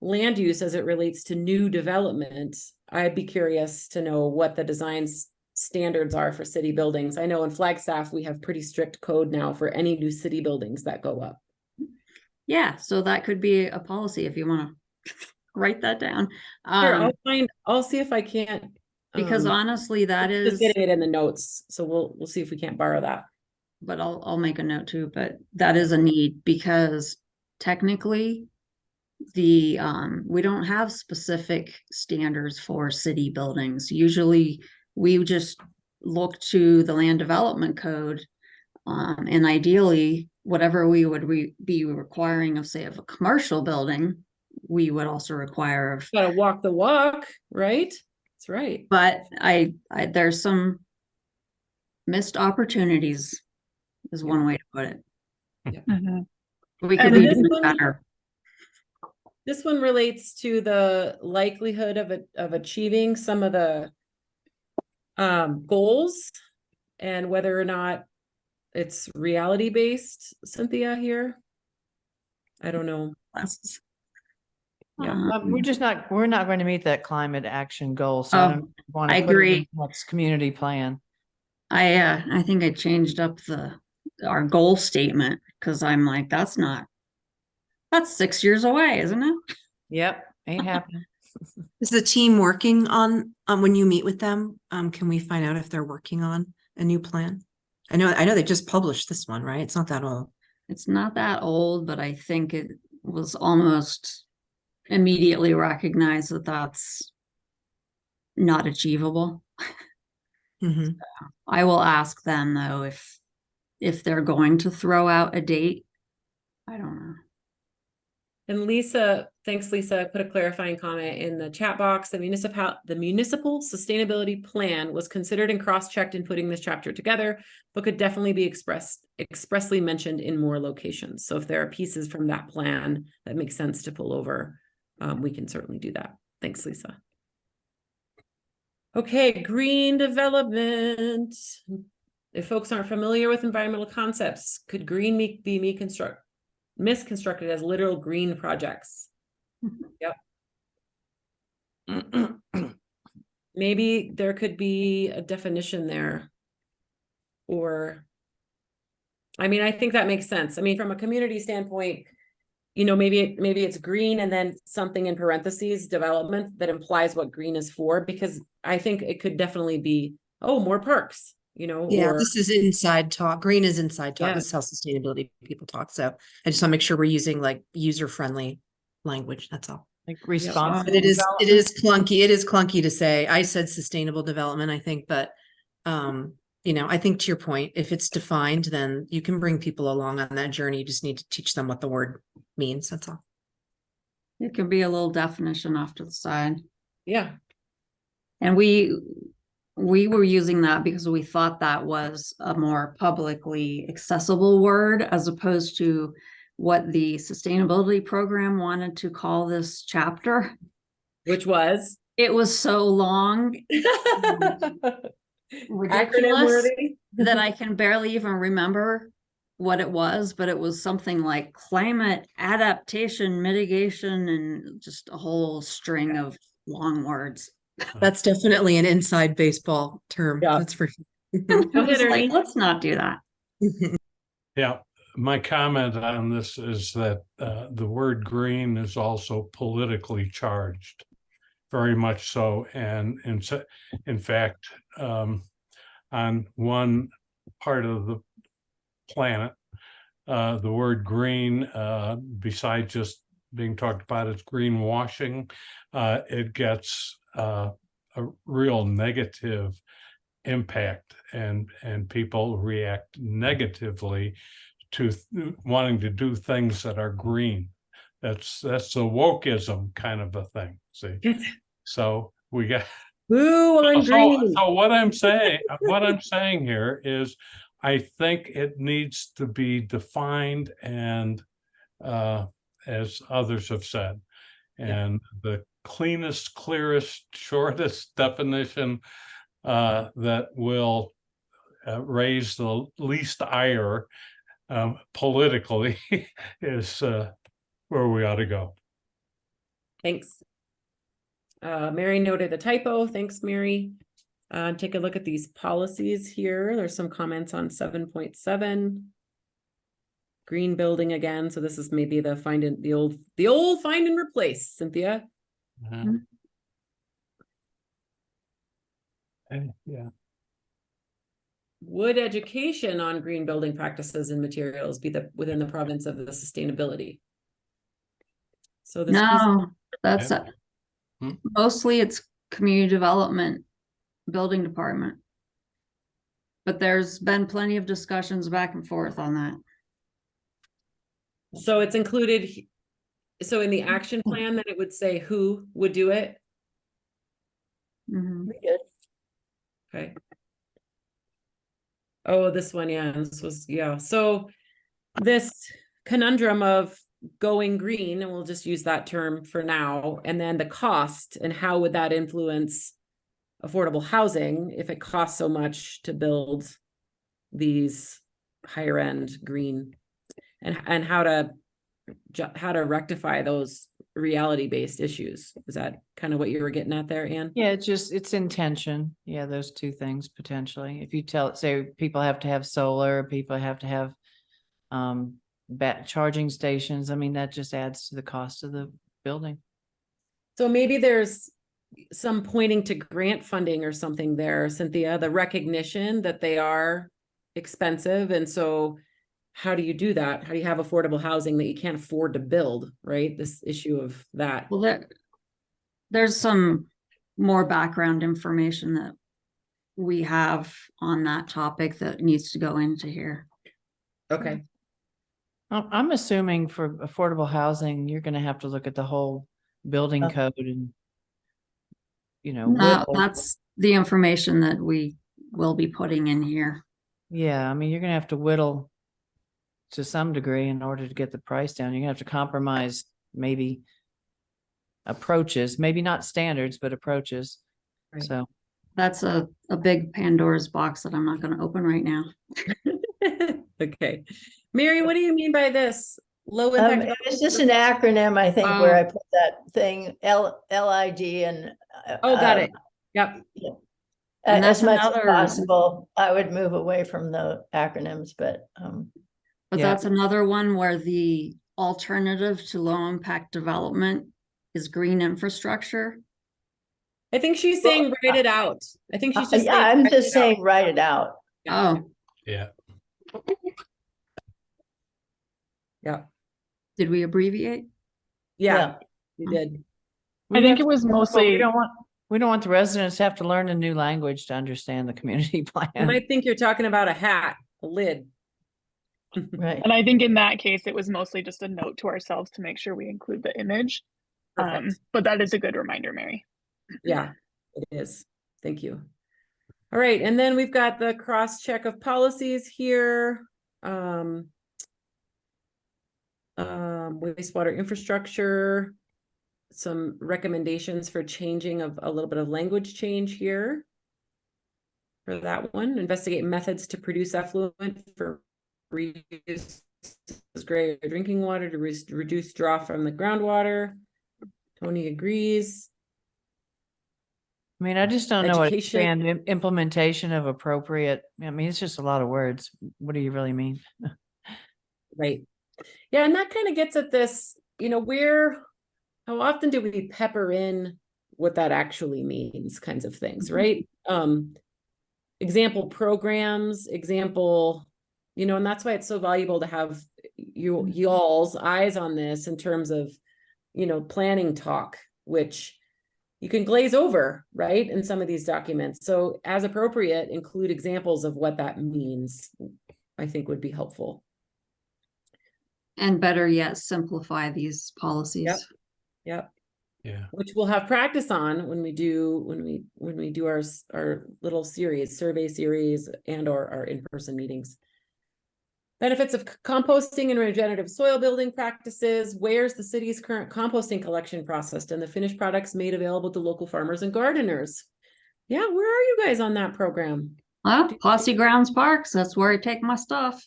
land use as it relates to new development, I'd be curious to know what the design standards are for city buildings. I know in Flagstaff, we have pretty strict code now for any new city buildings that go up.
Yeah, so that could be a policy if you want to write that down.
Sure, I'll see if I can't.
Because honestly, that
just
is,
getting it in the notes, so we'll see if we can't borrow that.
but I'll make a note too, but that is a need because technically the we don't have specific standards for city buildings. Usually we just look to the land development code, and ideally whatever we would be requiring of, say, of a commercial building, we would also require of.
Gotta walk the walk, right? That's right.
But I there's some missed opportunities is one way to put it.
Mhm.
We could
And
be
this
doing
one-
better.
This one relates to the likelihood of achieving some of the goals and whether or not it's reality based, Cynthia, here. I don't know. Yeah.
We're not going to meet that climate action goal. So I don't want
I
to put it in
agree.
next community plan.
I think I changed up our goal statement because I'm like, that's 6 years away, isn't it?
Yep, ain't happening.
Is the team working on, when you meet with them, can we find out if they're working on a new plan? I know they just published this one, right? It's not that old.
It's not that old, but I think it was almost immediately recognized that that's not achievable.
Mhm.
I will ask them though if they're going to throw out a date. I don't know.
And Lisa, thanks, Lisa, put a clarifying comment in the chat box. The municipal sustainability plan was considered and cross-checked in putting this chapter together, but could definitely be expressly mentioned in more locations. So if there are pieces from that plan that make sense to pull over, we can certainly do that. Thanks, Lisa. Okay, green development. If folks aren't familiar with environmental concepts, could green be misconstructed as literal green projects? Yep. Maybe there could be a definition there. Or, I mean, I think that makes sense. I mean, from a community standpoint, you know, maybe it's green and then something in parentheses, development, that implies what green is for, because I think it could definitely be, oh, more parks, you know.
Yeah,
or
this is inside talk. Green is inside talk.
Yeah.
This is how sustainability people talk. So I just want to make sure we're using like user-friendly language. That's all.
Like responsible.
But it is
development.
clunky. It is clunky to say. I said sustainable development, I think, but you know, I think to your point, if it's defined, then you can bring people along on that journey. You just need to teach them what the word means. That's all.
It could be a little definition off to the side.
yeah.
And we were using that because we thought that was a more publicly accessible word as opposed to what the sustainability program wanted to call this chapter.
Which was
It was so long,
acronym
ridiculous,
worthy.
that I can barely even remember what it was, but it was something like climate adaptation, mitigation, and just a whole string of long words.
That's definitely an inside baseball term.
Yeah.
That's for sure.
I
Go
was
ahead,
like,
Ernie.
let's not do that.
Yeah, my comment on this is that the word green is also politically charged, very much so. And in fact, on one part of the planet, the word green, besides just being talked about as greenwashing, it gets a real negative impact, and people react negatively to wanting to do things that are green. That's the wokeism kind of a thing. See, so we got
Boo on green.
so what I'm saying here is, I think it needs to be defined, and as others have said, and the cleanest, clearest, shortest definition that will raise the least ire politically is where we ought to go.
Thanks. Mary noted a typo. Thanks, Mary. Take a look at these policies here. There's some comments on 7.7. Green building again. So this is maybe the old find and replace, Cynthia.
Yeah.
Would education on green building practices and materials be within the province of the sustainability? So this piece,
No, that's
Hmm.
mostly it's community development, building department. But there's been plenty of discussions back and forth on that.
so it's included. So in the action plan, then it would say who would do it.
Mhm.
Pretty good.
Okay. Oh, this one, yeah, this was, yeah. So this conundrum of going green, and we'll just use that term for now, and then the cost and how would that influence affordable housing if it costs so much to build these higher end green, and how to rectify those reality-based issues. Is that kind of what you were getting at there, Anne?
Yeah, it's intention. Yeah, those two things potentially. If you say people have to have solar, people have to have charging stations, I mean, that just adds to the cost of the building.
So maybe there's some pointing to grant funding or something there, Cynthia, the recognition that they are expensive. And so how do you do that? How do you have affordable housing that you can't afford to build, right? This issue of that.
Well, there's some more background information that we have on that topic that needs to go into here.
Okay.
I'm assuming for affordable housing, you're going to have to look at the whole building code and,
No, that's the information that we will be putting in here.
yeah, I mean, you're going to have to whittle to some degree in order to get the price down. You're going to have to compromise maybe approaches, maybe not standards, but approaches.
Right.
So
That's a big Pandora's box that I'm not going to open right now.
Okay. Mary, what do you mean by this? Low
It
impact?
was just an acronym, I think, where
Oh.
I put that thing, LID and.
Oh, got it. Yep.
And that's
As much as
another-
possible, I would move away from the acronyms, but,
But
Yeah.
that's another one where the alternative to low impact development is green infrastructure.
I think she's saying write it out. I think she's just
yeah,
saying
I'm
write
just
it out.
saying, write it out.
Yeah.
Oh,
Yeah.
Yeah.
did we abbreviate?
Yeah, you did.
I think it was
we
mostly,
don't want the residents to have to learn a new language to understand the community
I
plan.
might think you're talking about a hat, a lid.
Right.
and I think in that case, it was mostly just a note to ourselves to make sure we include the image.
Perfect.
But that is a good reminder, Mary.
Yeah, it is. Thank you. All right, and then we've got the cross check of policies here. Wastewater infrastructure, some recommendations for changing of a little bit of language change here. For that one, investigate methods to produce effluent for reuse gray drinking water to reduce draw from the groundwater. Tony agrees.
I mean, I just don't know what
Education.
expand implementation of appropriate. I mean, it's just a lot of words. What do you really mean?
Right. Yeah, and that kind of gets at this, how often do we pepper in what that actually means, kinds of things, right? Example programs, and that's why it's so valuable to have y'all's eyes on this in terms of, planning talk, which you can glaze over, right, in some of these documents. So as appropriate, include examples of what that means, I think would be helpful.
And better yet, simplify these policies.
Yep.
Yeah.
Which we'll have practice on when we do our little survey series and or our in-person meetings. Benefits of composting and regenerative soil building practices. Where's the city's current composting collection processed and the finished products made available to local farmers and gardeners? Yeah, where are you guys on that program?
Well, Posse Grounds Parks, that's where I take my stuff.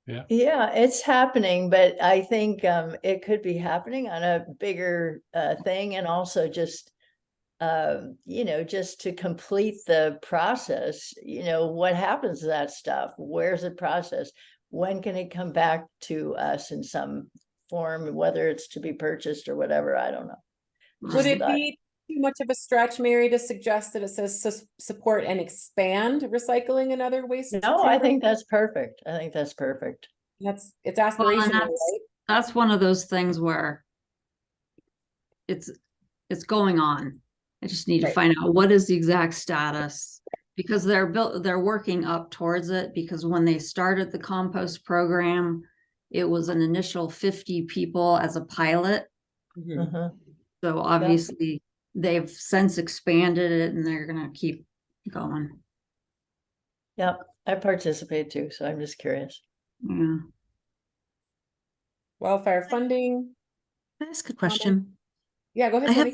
Yeah, it's happening, but I think it could be happening on a bigger thing, and also just just to complete the process. What happens to that stuff? Where's it processed? When can it come back to us in some form, whether it's to be purchased or whatever? I don't know.
Would it be too much of a stretch, Mary, to suggest that it says support and expand recycling and other waste?
No, I think that's perfect. I think that's perfect.
It's aspirational,
Well,
right?
That's one of those things where it's going on. I just need to find out what is the exact status, because they're working up towards it, because when they started the compost program, it was an initial 50 people as a pilot. So obviously they've since expanded it and they're going to keep going.
Yep, I participate too, so I'm just curious.
Yeah.
Wildfire funding.
Can I ask a question?
Yeah, go ahead.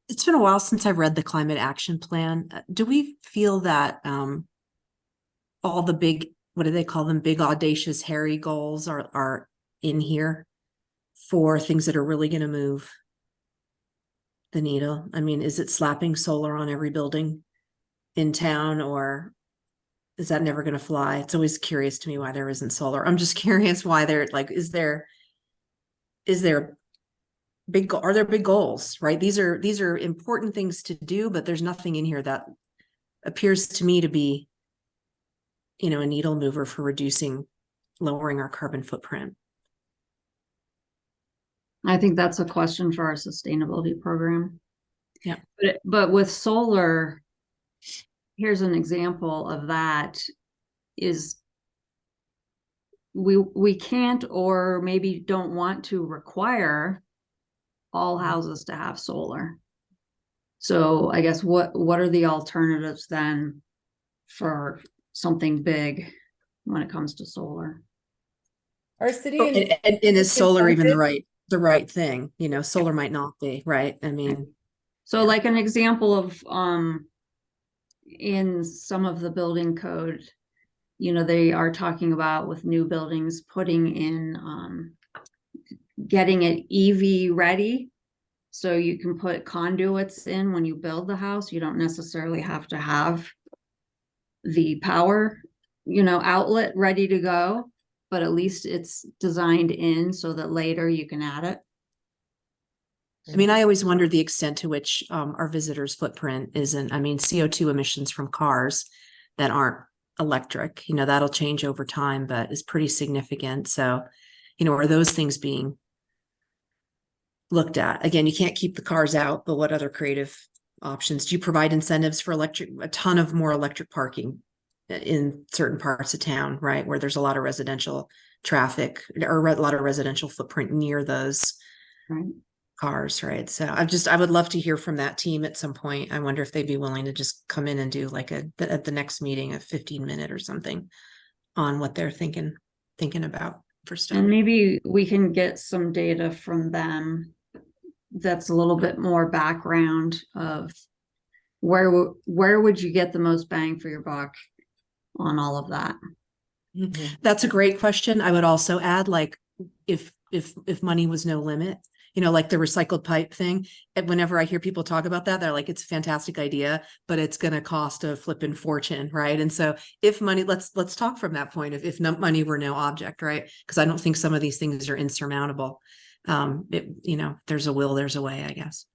It's been a while since I've read the climate action plan. Do we feel that all the big, what do they call them? Big, audacious, hairy goals are in here for things that are really going to move the needle? I mean, is it slapping solar on every building in town, or is that never going to fly? It's always curious to me why there isn't solar. I'm just curious why is there are there big goals, right? These are important things to do, but there's nothing in here that appears to me to be, a needle mover for lowering our carbon footprint.
I think that's a question for our sustainability program.
Yeah.
But with solar, here's an example of that is we can't, or maybe don't want to, require all houses to have solar. So I guess what are the alternatives then for something big when it comes to solar?
Our city
And is solar even the right thing? Solar might not be, right? I mean,
so like an example of in some of the building code, they are talking about with new buildings putting in getting it EV ready, so you can put conduits in when you build the house. You don't necessarily have to have the power outlet ready to go, but at least it's designed in so that later you can add it.
I mean, I always wondered the extent to which our visitors' footprint isn't. I mean, CO2 emissions from cars that aren't electric, that'll change over time, but is pretty significant. So, are those things being looked at? Again, you can't keep the cars out, but what other creative options? Do you provide incentives for a ton of more electric parking in certain parts of town, right, where there's a lot of residential traffic or a lot of residential footprint near those cars, right? So I would love to hear from that team at some point. I wonder if they'd be willing to just come in and do like at the next meeting a 15-minute or something on what they're thinking about for stuff.
And maybe we can get some data from them that's a little bit more background of where would you get the most bang for your buck on all of that.
That's a great question. I would also add, like, if money was no limit, you know, like the recycled pipe thing. And whenever I hear people talk about that, they're like, it's a fantastic idea, but it's going to cost a flippin' fortune, right? And so, if money, let's talk from that point of if no, money were no object, right? Because I don't think some of these things are insurmountable. You know, there's a will, there's a way, I guess.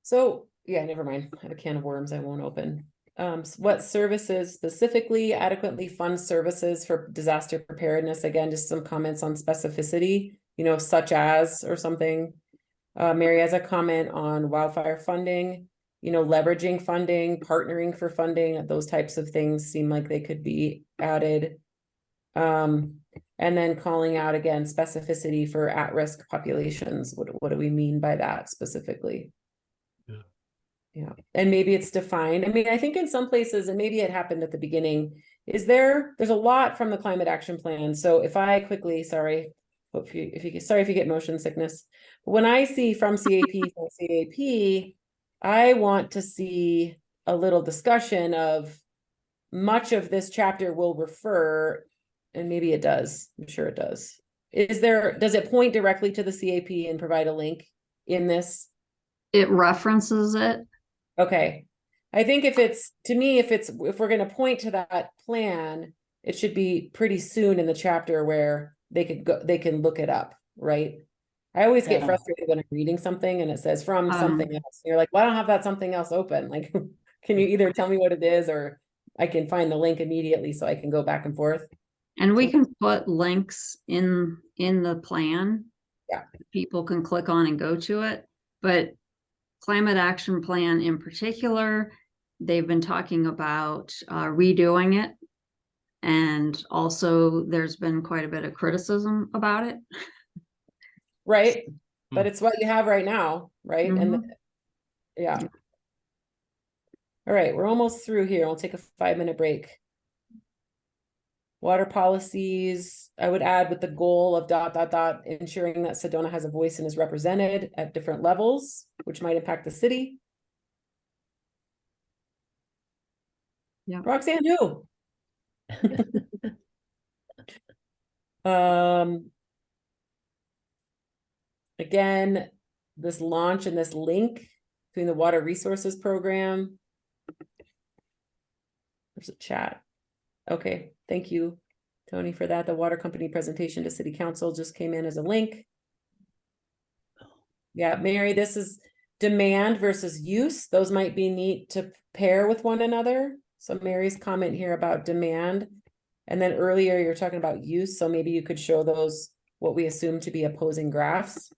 So, yeah, never mind. I have a can of worms I won't open. What services specifically adequately fund services for disaster preparedness? Again, just some comments on specificity, you know, such as or something. Mary has a comment on wildfire funding, you know, leveraging funding, partnering for funding, those types of things seem like they could be added. And then calling out again, specificity for at-risk populations. What do we mean by that specifically? Yeah, and maybe it's defined. I mean, I think in some places, and maybe it happened at the beginning, there's a lot from the climate action plan. So if I quickly, sorry, if you get motion sickness. When I see from CAP, I want to see a little discussion of much of this chapter will refer, and maybe it does, I'm sure it does. Does it point directly to the CAP and provide a link in this?
It references it.
Okay. I think if we're going to point to that plan, it should be pretty soon in the chapter where they can look it up, right? I always get frustrated when I'm reading something and it says from something else. You're like, well, I don't have that something else open. Like, can you either tell me what it is or I can find the link immediately so I can go back and forth?
And we can put links in the plan.
Yeah.
People can click on and go to it, but climate action plan in particular, they've been talking about redoing it. And also there's been quite a bit of criticism about it.
Right. But it's what you have right now, right? And yeah. All right, we're almost through here. We'll take a 5-minute break. Water policies, I would add with the goal of ... ensuring that Sedona has a voice and is represented at different levels, which might impact the city.
Yeah.
Roxanne, who? Again, this launch and this link between the water resources program. There's a chat. Okay, thank you, Tony, for that. The water company presentation to city council just came in as a link. Yeah, Mary, this is demand versus use. Those might be neat to pair with one another. So Mary's comment here about demand. And then earlier you're talking about use. So maybe you could show those, what we assume to be opposing graphs.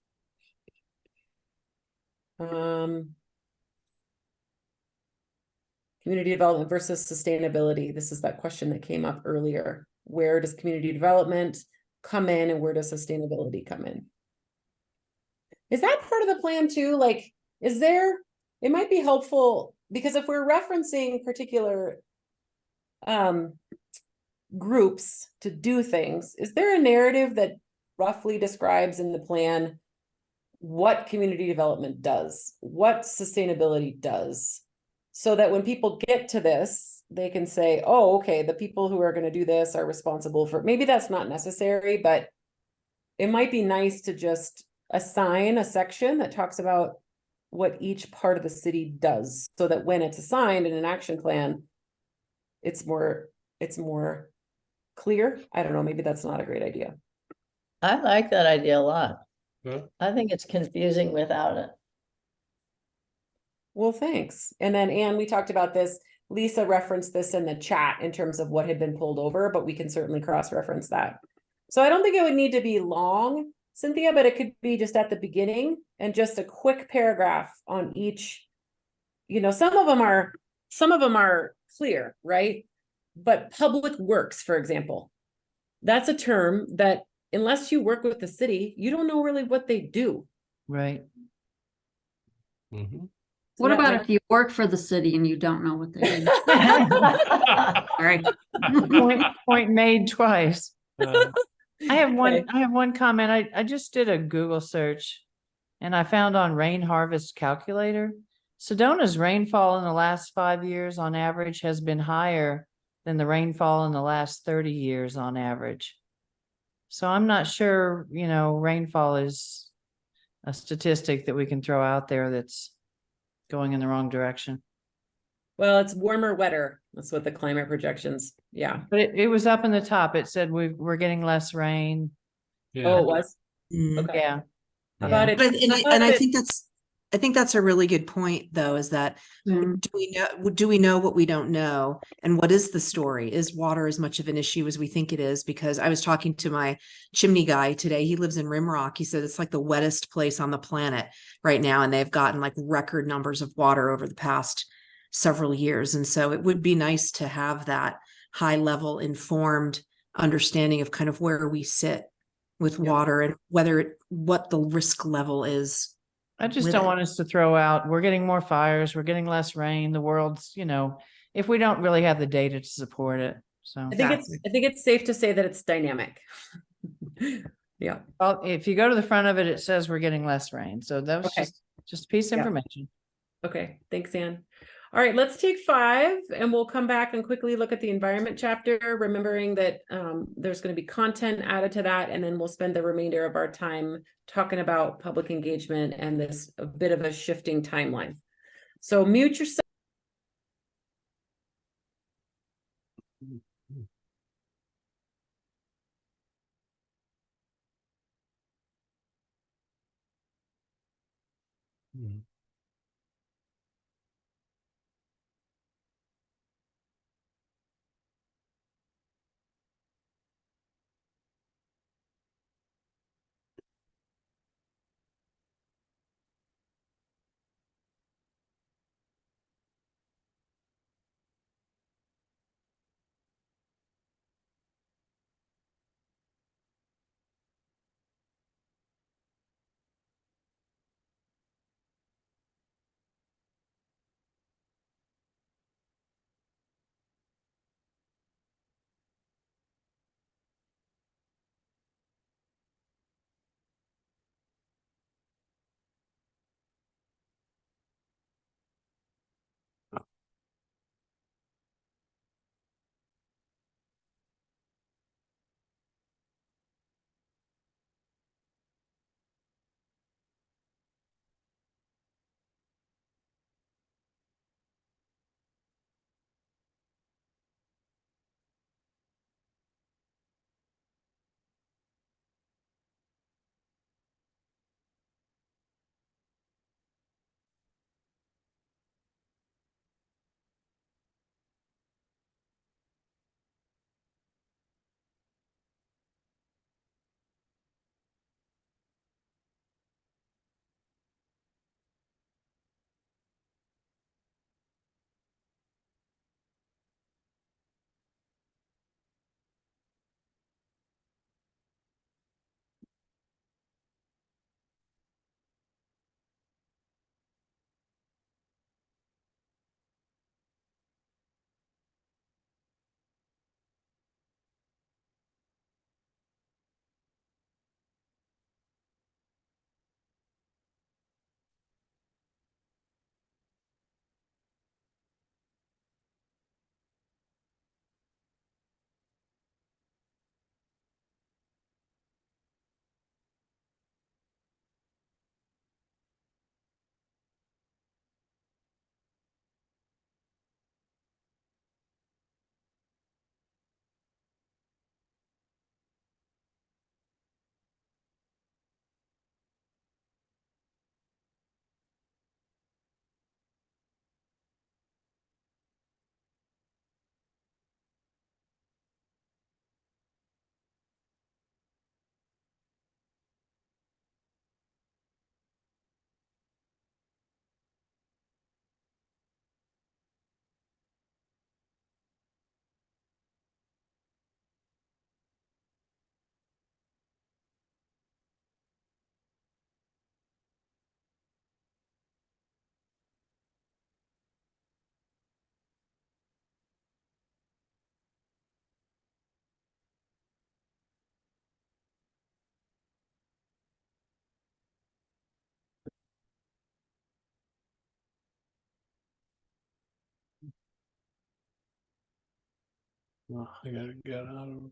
Community development versus sustainability. This is that question that came up earlier. Where does community development come in and where does sustainability come in? Is that part of the plan too? Like, it might be helpful because if we're referencing particular groups to do things, is there a narrative that roughly describes in the plan what community development does, what sustainability does? So that when people get to this, they can say, oh, okay, the people who are going to do this are responsible for, maybe that's not necessary, but it might be nice to just assign a section that talks about what each part of the city does so that when it's assigned in an action plan, it's more clear. I don't know, maybe that's not a great idea.
I like that idea a lot.
Yeah.
I think it's confusing without it.
Well, thanks. And then, Anne, we talked about this. Lisa referenced this in the chat in terms of what had been pulled over, but we can certainly cross-reference that. So I don't think it would need to be long, Cynthia, but it could be just at the beginning and just a quick paragraph on each. You know, some of them are clear, right? But public works, for example, that's a term that unless you work with the city, you don't know really what they do.
Right.
Mm-hmm.
What about if you work for the city and you don't know what they do? All right.
Point made twice. I have one comment. I just did a Google search and I found on rain harvest calculator, Sedona's rainfall in the last 5 years on average has been higher than the rainfall in the last 30 years on average. So I'm not sure, rainfall is a statistic that we can throw out there that's going in the wrong direction.
Well, it's warmer, wetter. That's what the climate projections, yeah.
But it was up in the top. It said we're getting less rain.
Yeah.
Oh, it was?
Mm.
Okay.
Yeah.
How about it?
But and
how about
I
it-
think that's a really good point though, is that
Mm.
do we know what we don't know? And what is the story? Is water as much of an issue as we think it is? Because I was talking to my chimney guy today. He lives in Rimrock. He said it's like the wettest place on the planet right now. And they've gotten like record numbers of water over the past several years. And so it would be nice to have that high level informed understanding of kind of where we sit with water and what the risk level is.
I just
with
don't
it.
want us to throw out, we're getting more fires, we're getting less rain, the world's, if we don't really have the data to support it. So,
I think it's safe to say that it's dynamic. Yeah.
well, if you go to the front of it, it says we're getting less rain. So that was
Okay.
just a piece of
Yeah.
information.
Okay, thanks, Anne. All right, let's take 5 and we'll come back and quickly look at the environment chapter, remembering that there's going to be content added to that, and then we'll spend the remainder of our time talking about public engagement and this a bit of a shifting timeline. So mute yourself.
Mhm. Oh, I gotta get out of.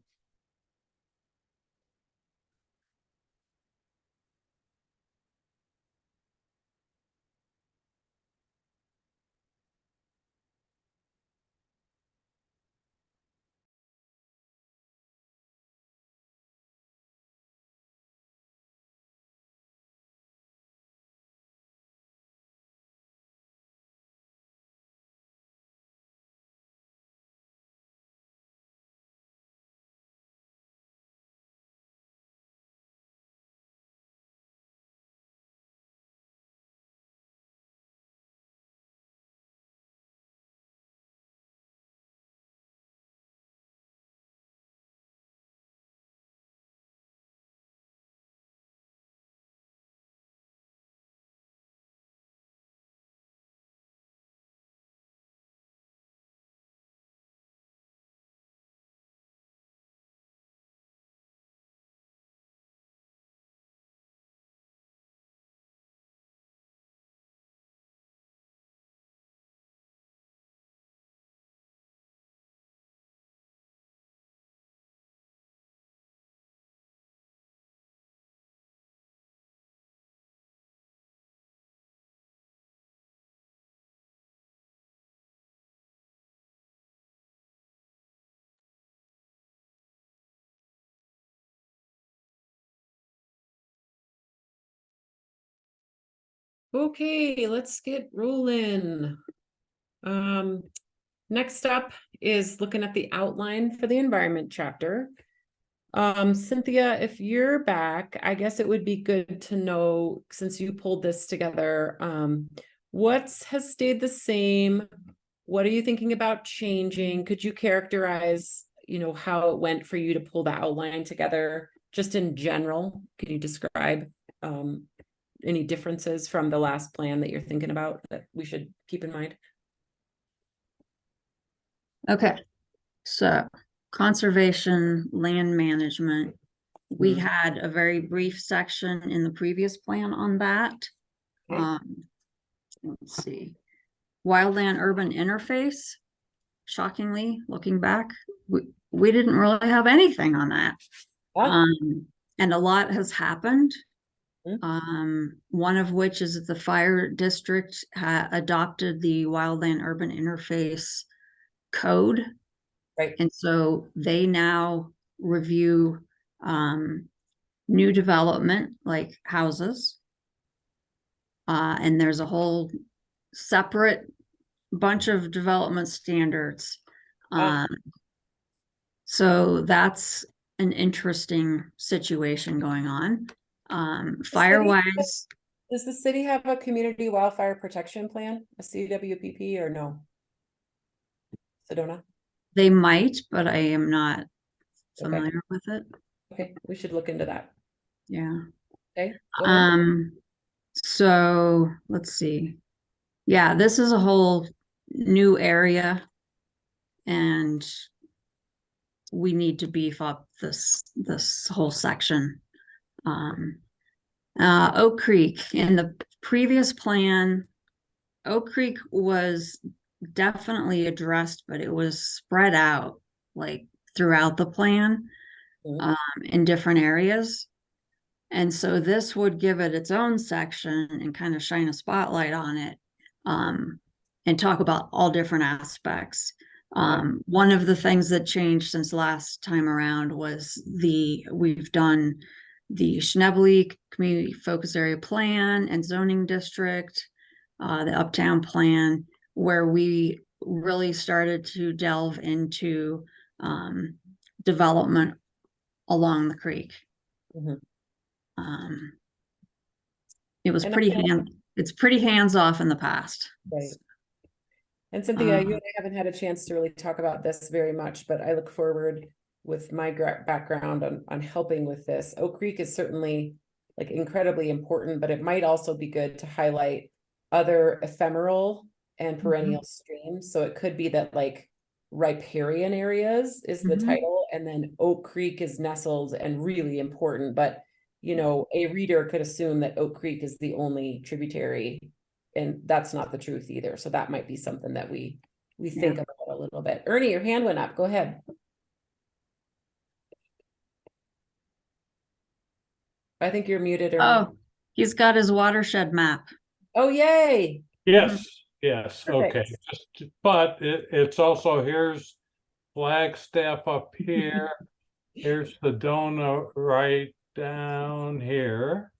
Okay, let's get rolling. Next up is looking at the outline for the environment chapter. Cynthia, if you're back, I guess it would be good to know, since you pulled this together, what has stayed the same? What are you thinking about changing? Could you characterize, how it went for you to pull the outline together, just in general? Could you describe any differences from the last plan that you're thinking about that we should keep in mind?
Okay, so conservation, land management. We
Mhm.
had a very brief section in the previous plan on that.
Okay.
Let's see. Wildland urban interface. Shockingly, looking back, we didn't really have anything on that.
Ah.
And a lot has happened.
Mhm.
One of which is that the fire district adopted the wildland urban interface code.
Right.
And so they now review new development like houses. And there's a whole separate bunch of development standards.
Ah.
So that's an interesting situation going on. Fire-wise,
Does the city have a community wildfire protection plan, a CWPP, or no? Sedona?
they might, but I am not
Okay.
familiar with it.
Okay, we should look into that.
Yeah.
Okay, go ahead.
So let's see. Yeah, this is a whole new area and we need to beef up this whole section. Oak Creek, in the previous plan, Oak Creek was definitely addressed, but it was spread out like throughout the plan in different areas. And so this would give it its own section and kind of shine a spotlight on it and talk about all different aspects. One of the things that changed since last time around was we've done the Schnebly Community Focus Area Plan and Zoning District, the Uptown Plan, where we really started to delve into development along the creek. It was it's pretty hands-off in the past.
Right. And Cynthia, you and I haven't had a chance to really talk about this very much, but I look forward with my background on helping with this. Oak Creek is certainly like incredibly important, but it might also be good to highlight other ephemeral and perennial streams. So it could be that like riparian areas is the title, and then Oak Creek is nestled and really important. But a reader could assume that Oak Creek is the only tributary, and that's not the truth either. So that might be something that we think about a little bit. Ernie, your hand went up. Go ahead. I think you're muted or.
Oh, he's got his watershed map.
Oh, yay.
Yes, yes, okay.
Perfect.
But it's also, here's Flagstaff up here. Here's Sedona right down here,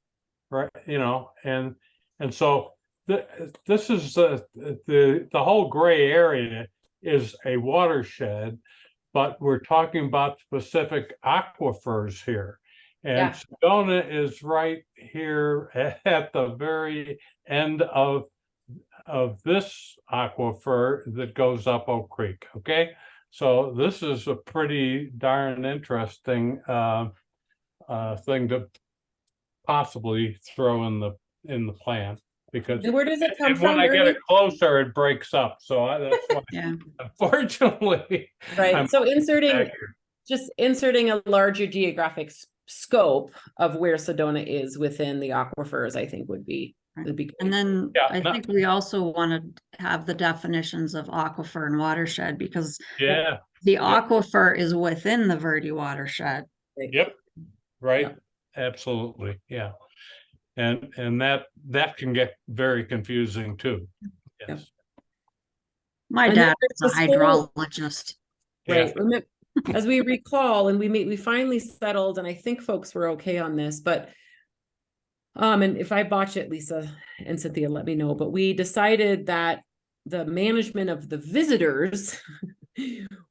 right, and so this is the whole gray area is a watershed, but we're talking about specific aquifers here. And
Yeah.
Sedona is right here at the very end of this aquifer that goes up Oak Creek, okay? So this is a pretty darn interesting thing to possibly throw in the plan, because
And where does it come
and when
from?
I get
Ernie?
it closer, it breaks up. So that's why,
Yeah.
unfortunately,
Right.
I'm
So
back
inserting
here.
a larger geographic scope of where Sedona is within the aquifers, I think would be
And
great.
then
Yeah,
I
no-
think we also want to have the definitions of aquifer and watershed, because
Yeah,
the aquifer is within the Verde watershed.
yep, right,
Yep.
absolutely, yeah. And that can get very confusing too. Yes.
My
And then
dad
there's
is a
this whole-
hydrologist.
Right. As we recall, and we finally settled, and I think folks were okay on this, but and if I botch it, Lisa and Cynthia, let me know. But we decided that the management of the visitors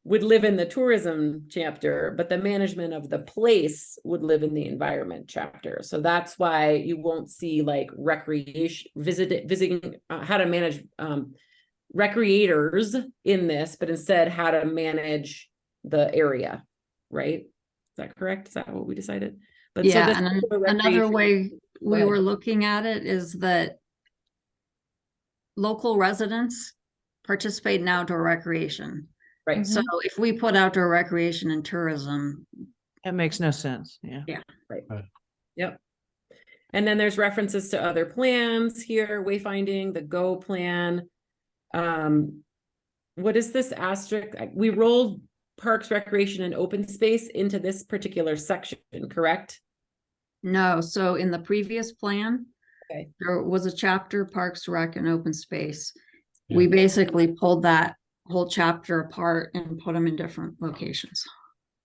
would live in the tourism chapter, but the management of the place would live in the environment chapter. So that's why you won't see like recreation visiting how to manage recreators in this, but instead how to manage the area, right? Is that correct? Is that what we decided? But
Yeah,
this
and
is the
another
recreation-
way we
ahead.
were looking at it is that local residents participate in outdoor recreation.
Right.
So if we put outdoor recreation and tourism,
That makes no sense. Yeah.
Yep. And then there's references to other plans here, wayfinding, the GO plan. What is this asterisk? We rolled parks, recreation, and open space into this particular section, correct?
no. So in the previous plan,
Okay.
there was a chapter, Parks, Rec, and Open Space.
Yeah.
We basically pulled that whole chapter apart and put them in different locations.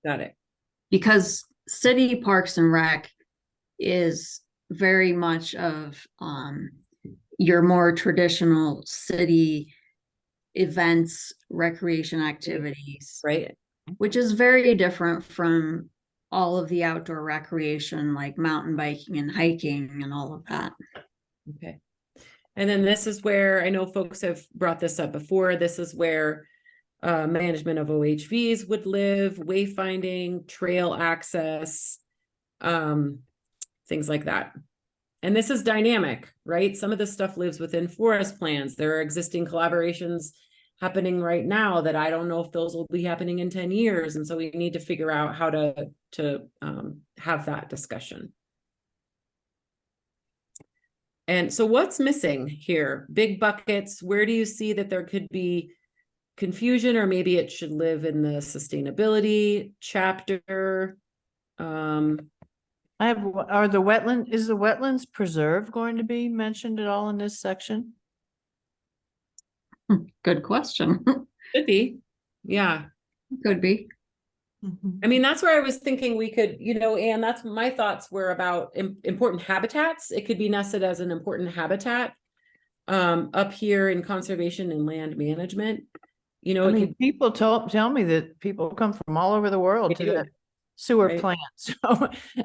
Got it.
Because city Parks and Rec is very much of your more traditional city events, recreation activities,
Right.
which is very different from all of the outdoor recreation like mountain biking and hiking and all of that.
Okay. And then this is where I know folks have brought this up before. This is where management of OHVs would live, wayfinding, trail access, things like that. And this is dynamic, right? Some of this stuff lives within forest plans. There are existing collaborations happening right now that I don't know if those will be happening in 10 years. And so we need to figure out how to have that discussion. And so what's missing here? Big buckets, where do you see that there could be confusion, or maybe it should live in the sustainability chapter?
Is the wetlands preserve going to be mentioned at all in this section?
Good question.
Could be, yeah.
Could be.
I mean, that's where I was thinking we could, and that's my thoughts were about important habitats. It could be nested as an important habitat up here in conservation and land management.
I mean, people tell me that people come from all over the world to that sewer
Right.
plant. So,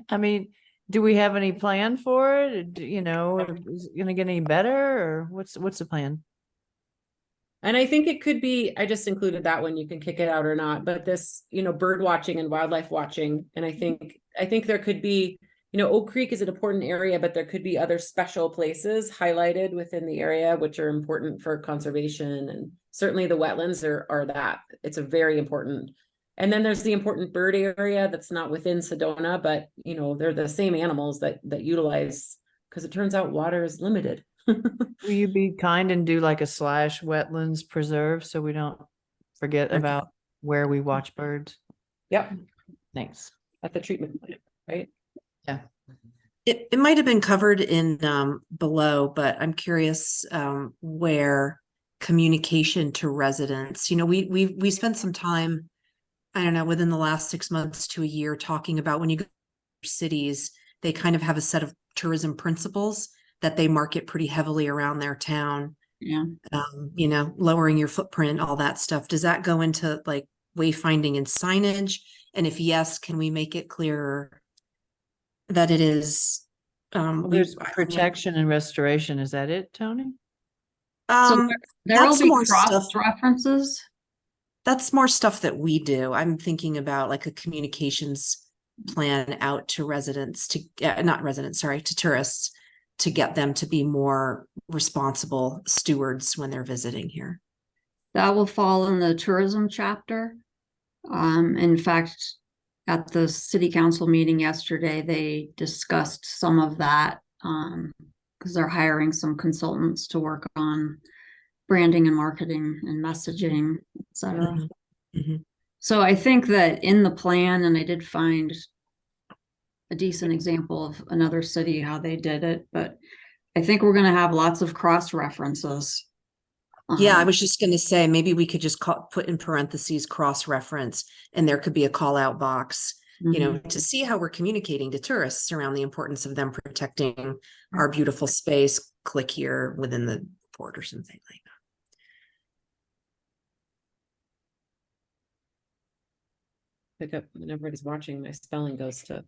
I mean, do we have any plan for it? Is it gonna get any better, or what's the plan?
And I think it could be, I just included that one, you can kick it out or not, but this, bird watching and wildlife watching. And I think there could be, Oak Creek is an important area, but there could be other special places highlighted within the area, which are important for conservation. And certainly the wetlands are that. It's a very important. And then there's the important bird area that's not within Sedona, but they're the same animals that utilize, because it turns out water is limited.
Will you be kind and do like a / wetlands preserve so we don't forget about where we watch birds?
Yep.
Thanks.
At the treatment plant, right?
Yeah.
It might have been covered in below, but I'm curious where communication to residents, we spent some time, I don't know, within the last 6 months to a year talking about when you go to cities, they kind of have a set of tourism principles that they market pretty heavily around their town.
Yeah.
Lowering your footprint, all that stuff. Does that go into like wayfinding and signage? And if yes, can we make it clearer that it is
Well, there's protection and restoration. Is that it, Tony?
So there will
that's
be
more stuff.
cross references.
That's more stuff that we do. I'm thinking about like a communications plan out to residents not residents, sorry, to tourists, to get them to be more responsible stewards when they're visiting here.
That will fall in the tourism chapter. In fact, at the city council meeting yesterday, they discussed some of that because they're hiring some consultants to work on branding and marketing and messaging, etc.
Mm-hmm. Mm-hmm.
So I think that in the plan, and I did find a decent example of another city, how they did it, but I think we're going to have lots of cross references.
Yeah, I was just going to say, maybe we could just put in parentheses cross reference, and there could be a call out box, to see how we're communicating to tourists around the importance of them protecting our beautiful space. Click here within the port or something like that.
Pick up when everybody's watching, my spelling goes to.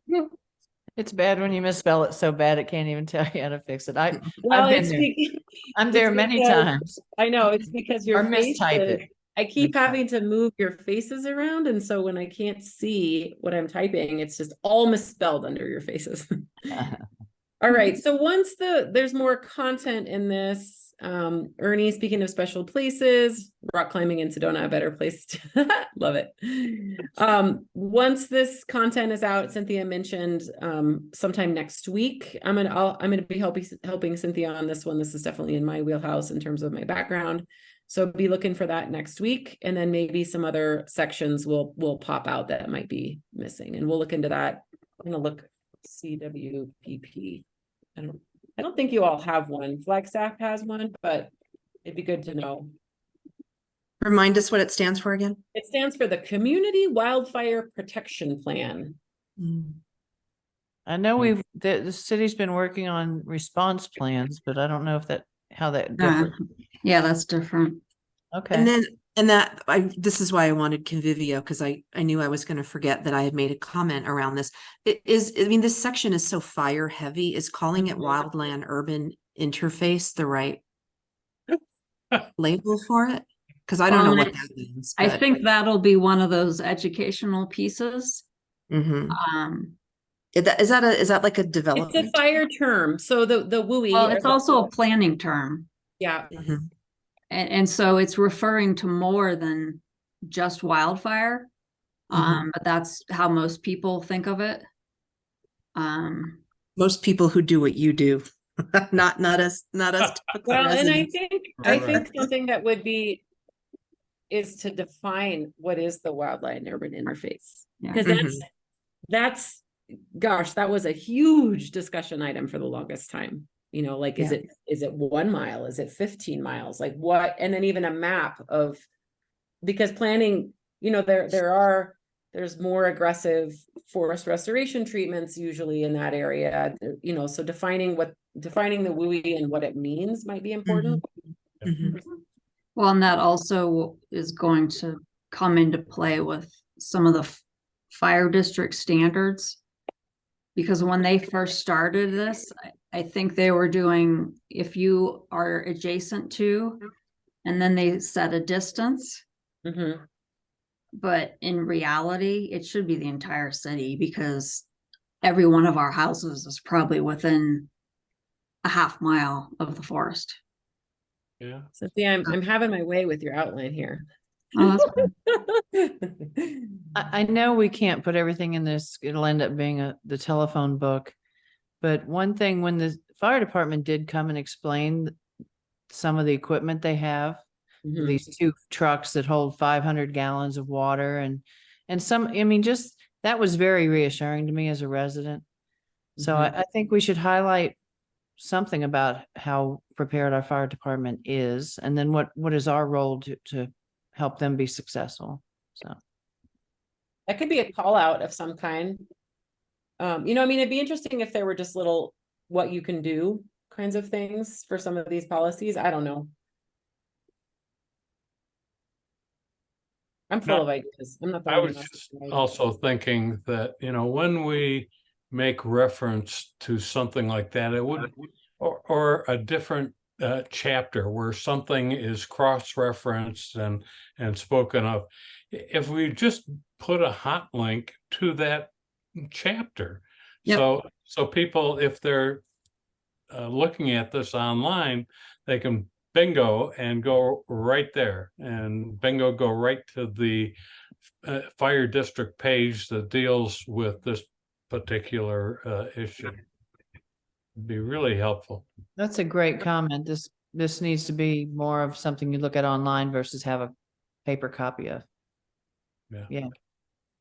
It's bad when you misspell it so bad it can't even tell you how to fix it.
Well,
I've been
it's
there. I'm there many times.
I know it's because your
Or
face.
mistype it.
I keep having to move your faces around, and so when I can't see what I'm typing, it's just all misspelled under your faces. All right. So once there's more content in this, Ernie, speaking of special places, rock climbing in Sedona, a better place to love it. Once this content is out, Cynthia mentioned sometime next week. I'm gonna be helping Cynthia on this one. This is definitely in my wheelhouse in terms of my background. So be looking for that next week, and then maybe some other sections will pop out that might be missing, and we'll look into that. I'm gonna look CWPP. I don't think you all have one. Flagstaff has one, but it'd be good to know.
Remind us what it stands for again.
It stands for the Community Wildfire Protection Plan.
I know the city's been working on response plans, but I don't know if how that differs.
Yeah, that's different.
Okay.
This is why I wanted Convivio, because I knew I was going to forget that I had made a comment around this. This section is so fire heavy. Is calling it wildland urban interface the right label for it? Because I don't know what that means.
I think that'll be one of those educational pieces.
Mm-hmm. Is that like a development?
It's a fire term. So the WUI.
Well, it's also a planning term.
Yeah.
Mm-hmm.
And so it's referring to more than just wildfire. But that's how most people think of it.
Most people who do what you do, not us.
Well, and I think something that would be is to define what is the wildland urban interface, because that's gosh, that was a huge discussion item for the longest time. Is it 1 mile? Is it 15 miles? Like what? And then even a map of, because planning, there's more aggressive forest restoration treatments usually in that area, so defining the WUI and what it means might be important.
Well, and that also is going to come into play with some of the fire district standards, because when they first started this, I think they were doing, if you are adjacent to, and then they set a distance. But in reality, it should be the entire city, because every one of our houses is probably within a half mile of the forest.
Yeah.
Cynthia, I'm having my way with your outline here.
Oh, that's
I know we can't put everything in this. It'll end up being the telephone book. But one thing, when the fire department did come and explain some of the equipment they have, these 2 trucks that hold 500 gallons of water and some, just that was very reassuring to me as a resident. So
Mhm.
I think we should highlight something about how prepared our fire department is, and then what is our role to help them be successful. So
That could be a call out of some kind. I mean, it'd be interesting if there were just little what you can do kinds of things for some of these policies. I don't know. I'm full
No,
of ideas. I'm not the
I
one
was
who has
just
to write it.
also thinking that, when we make reference to something like that, it would, or a different chapter where something is cross-referenced and spoken of. If we just put a hot link to that chapter.
Yep.
So people, if they're looking at this online, they can bingo and go right there, and bingo go right to the fire district page that deals with this particular issue. It'd be really helpful.
that's a great comment. This needs to be more of something you look at online versus have a paper copy of.
Yeah.
Yeah.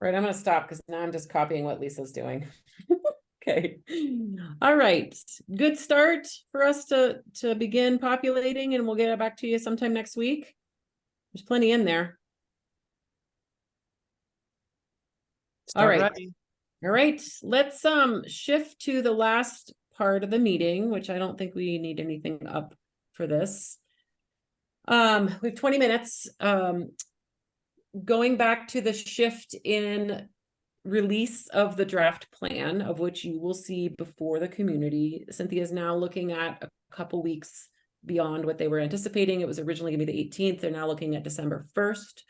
Right, I'm gonna stop because now I'm just copying what Lisa's doing. Okay. All right. Good start for us to begin populating, and we'll get it back to you sometime next week. There's plenty in there. All
Start
right.
writing.
All right, let's shift to the last part of the meeting, which I don't think we need anything up for this. We have 20 minutes. Going back to the shift in release of the draft plan, of which you will see before the community. Cynthia is now looking at a couple weeks beyond what they were anticipating. It was originally gonna be the 18th. They're now looking at December 1st,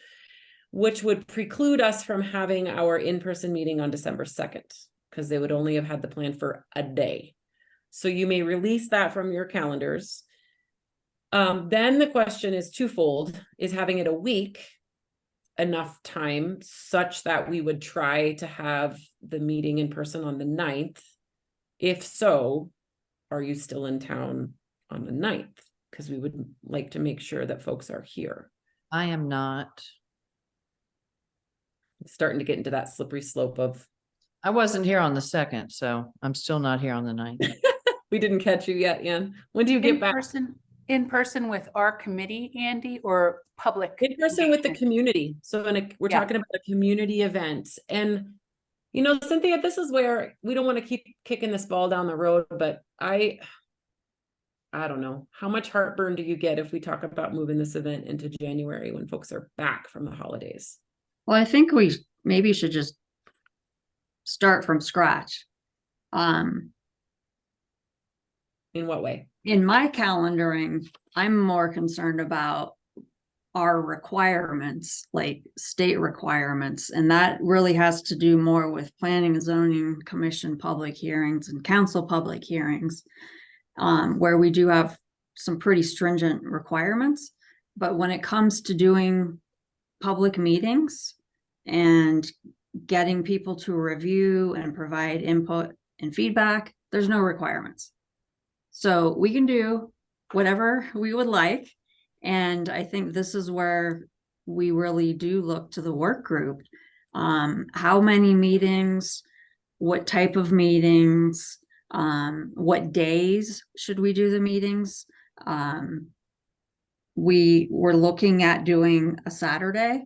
which would preclude us from having our in-person meeting on December 2nd, because they would only have had the plan for a day. So you may release that from your calendars. Then the question is twofold. Is having it a week enough time such that we would try to have the meeting in person on the 9th? If so, are you still in town on the 9th? Because we would like to make sure that folks are here.
I am not.
It's starting to get into that slippery slope of
I wasn't here on the 2nd, so I'm still not here on the 9th.
we didn't catch you yet, Ann. When do you get back?
In person with our committee, Andy, or public?
In person with the
engagement?
community. So we're
Yeah.
talking about a community event. And Cynthia, this is where we don't want to keep kicking this ball down the road, but I don't know. How much heartburn do you get if we talk about moving this event into January when folks are back from the holidays?
Well, I think we maybe should just start from scratch.
In what way?
In my calendaring, I'm more concerned about our requirements, like state requirements, and that really has to do more with planning and zoning commission public hearings and council public hearings, where we do have some pretty stringent requirements. But when it comes to doing public meetings and getting people to review and provide input and feedback, there's no requirements. So we can do whatever we would like. And I think this is where we really do look to the work group. How many meetings, what type of meetings, what days should we do the meetings? We were looking at doing a Saturday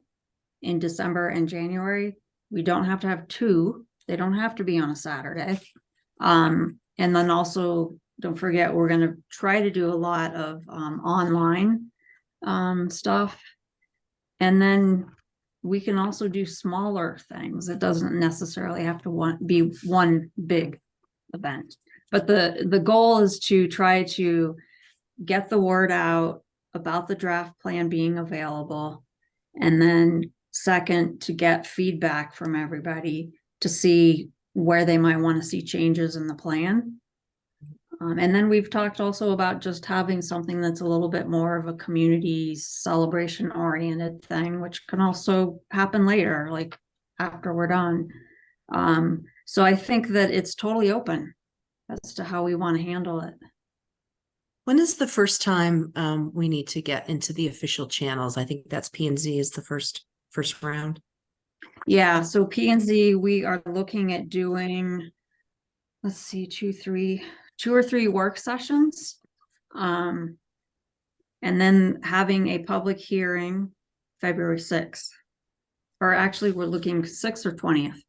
in December and January. We don't have to have two. They don't have to be on a Saturday. And then also, don't forget, we're going to try to do a lot of online stuff. And then we can also do smaller things. It doesn't necessarily have to be one big event. But the goal is to try to get the word out about the draft plan being available. And then second, to get feedback from everybody to see where they might want to see changes in the plan. And then we've talked also about just having something that's a little bit more of a community celebration oriented thing, which can also happen later, like after we're done. So I think that it's totally open as to how we want to handle it.
When is the first time we need to get into the official channels? I think that's P&Z is the first round.
Yeah, so P&Z, we are looking at doing let's see, two or three work sessions. And then having a public hearing February 6th. Or actually, we're looking 6th or 20th.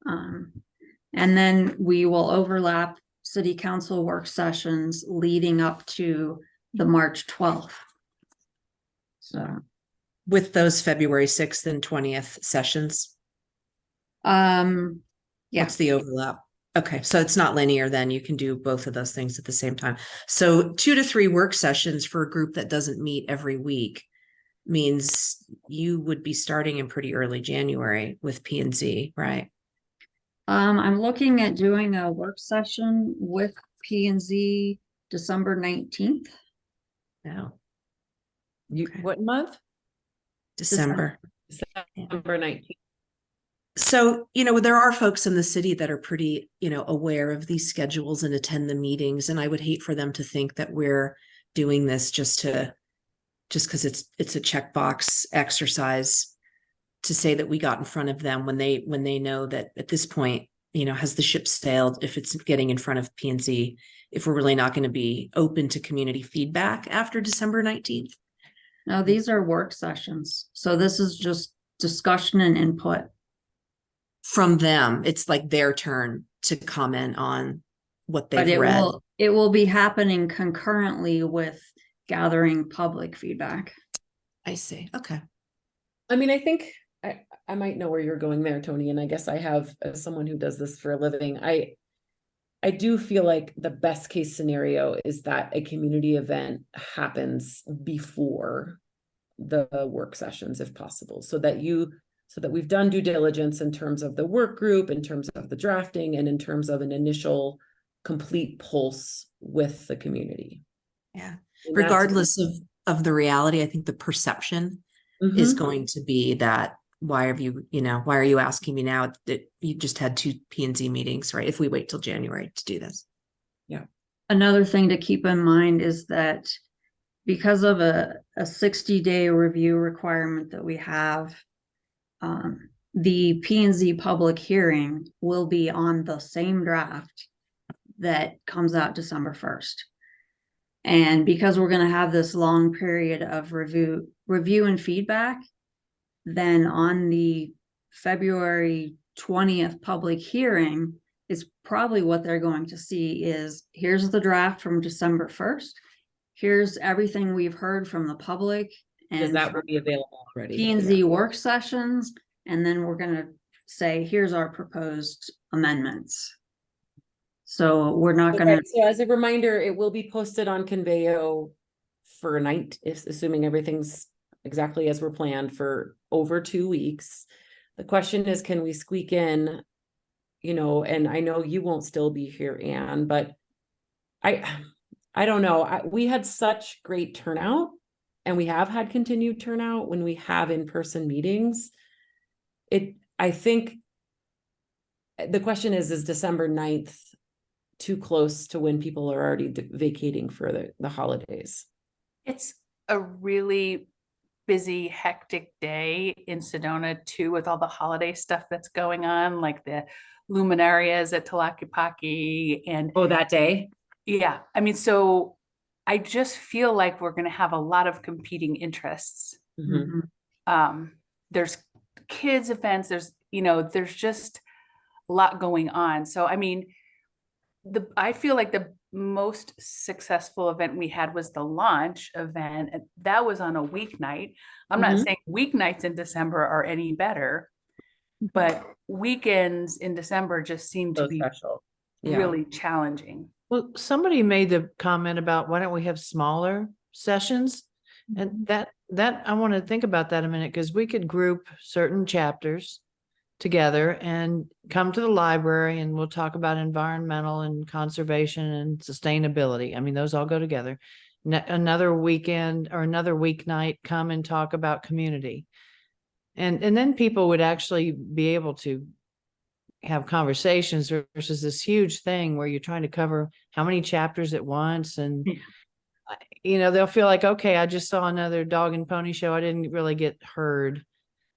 And then we will overlap city council work sessions leading up to the March 12th. So,
With those February 6th and 20th sessions,
yeah,
what's the overlap? Okay, so it's not linear then. You can do both of those things at the same time. So 2 to 3 work sessions for a group that doesn't meet every week means you would be starting in pretty early January with P and Z, right?
I'm looking at doing a work session with P and Z December 19th.
No,
What month?
December.
December 19th.
So, there are folks in the city that are pretty, aware of these schedules and attend the meetings. And I would hate for them to think that we're doing this just because it's a checkbox exercise to say that we got in front of them when they know that at this point, has the ship sailed if it's getting in front of P&Z, if we're really not going to be open to community feedback after December 19th.
No, these are work sessions. So this is just discussion and input.
From them, it's like their turn to comment on what they've
But
read.
It will be happening concurrently with gathering public feedback.
I see. Okay.
I mean, I think I might know where you're going there, Tony, and I guess I have, as someone who does this for a living, I do feel like the best case scenario is that a community event happens before the work sessions, if possible, so that we've done due diligence in terms of the work group, in terms of the drafting, and in terms of an initial complete pulse with the community.
Yeah.
And
Regardless of the reality, I think the perception is going to be that why are you asking me now that you just had 2 P&Z meetings, right? If we wait till January to do this.
Yeah.
Another thing to keep in mind is that because of a 60-day review requirement that we have, the P&Z public hearing will be on the same draft that comes out December 1st. And because we're going to have this long period of review and feedback, then on the February 20th public hearing is probably what they're going to see is here's the draft from December 1st. Here's everything we've heard from the public
because
and
that will be available already.
P&Z work sessions. And then we're going to say, here's our proposed amendments. So we're not going to.
So as a reminder, it will be posted on Conveyo for a night, assuming everything's exactly as we're planned, for over 2 weeks. The question is, can we squeak in, and I know you won't still be here, Anne, but I don't know. We had such great turnout, and we have had continued turnout when we have in-person meetings. I think the question is December 9th too close to when people are already vacating for the holidays?
It's a really busy, hectic day in Sedona too, with all the holiday stuff that's going on, like the luminarias at Talakapaki and
That day?
yeah. I mean, so I just feel like we're going to have a lot of competing interests. There's kids events, there's just a lot going on. So, I mean, I feel like the most successful event we had was the launch event. And that was on a weeknight. I'm not saying weeknights in December are any better, but weekends in December just seem to be
special.
really challenging.
Well, somebody made the comment about why don't we have smaller sessions? And that I want to think about that a minute, because we could group certain chapters together and come to the library and we'll talk about environmental and conservation and sustainability. I mean, those all go together. Another weekend or another weeknight, come and talk about community. And then people would actually be able to have conversations versus this huge thing where you're trying to cover how many chapters at once. And, they'll feel like, okay, I just saw another dog and pony show. I didn't really get heard.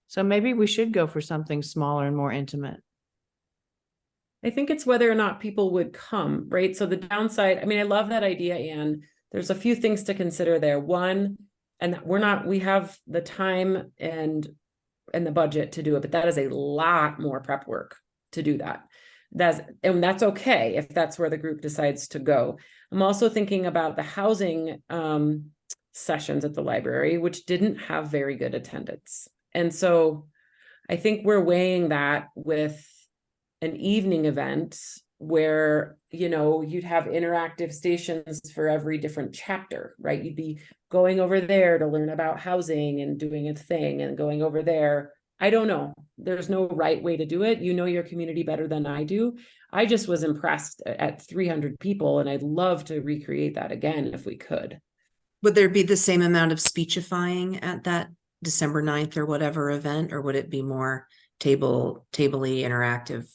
So maybe we should go for something smaller and more intimate.
I think it's whether or not people would come, right? So the downside, I mean, I love that idea, Anne. There's a few things to consider there. One, and we have the time and the budget to do it, but that is a lot more prep work to do that. And that's okay if that's where the group decides to go. I'm also thinking about the housing sessions at the library, which didn't have very good attendance. And so I think we're weighing that with an evening event where, you know, you'd have interactive stations for every different chapter, right? You'd be going over there to learn about housing and doing a thing and going over there. I don't know. There's no right way to do it. You know your community better than I do. I just was impressed at 300 people, and I'd love to recreate that again if we could.
Would there be the same amount of speechifying at that December 9th or whatever event, or would it be more tabley interactive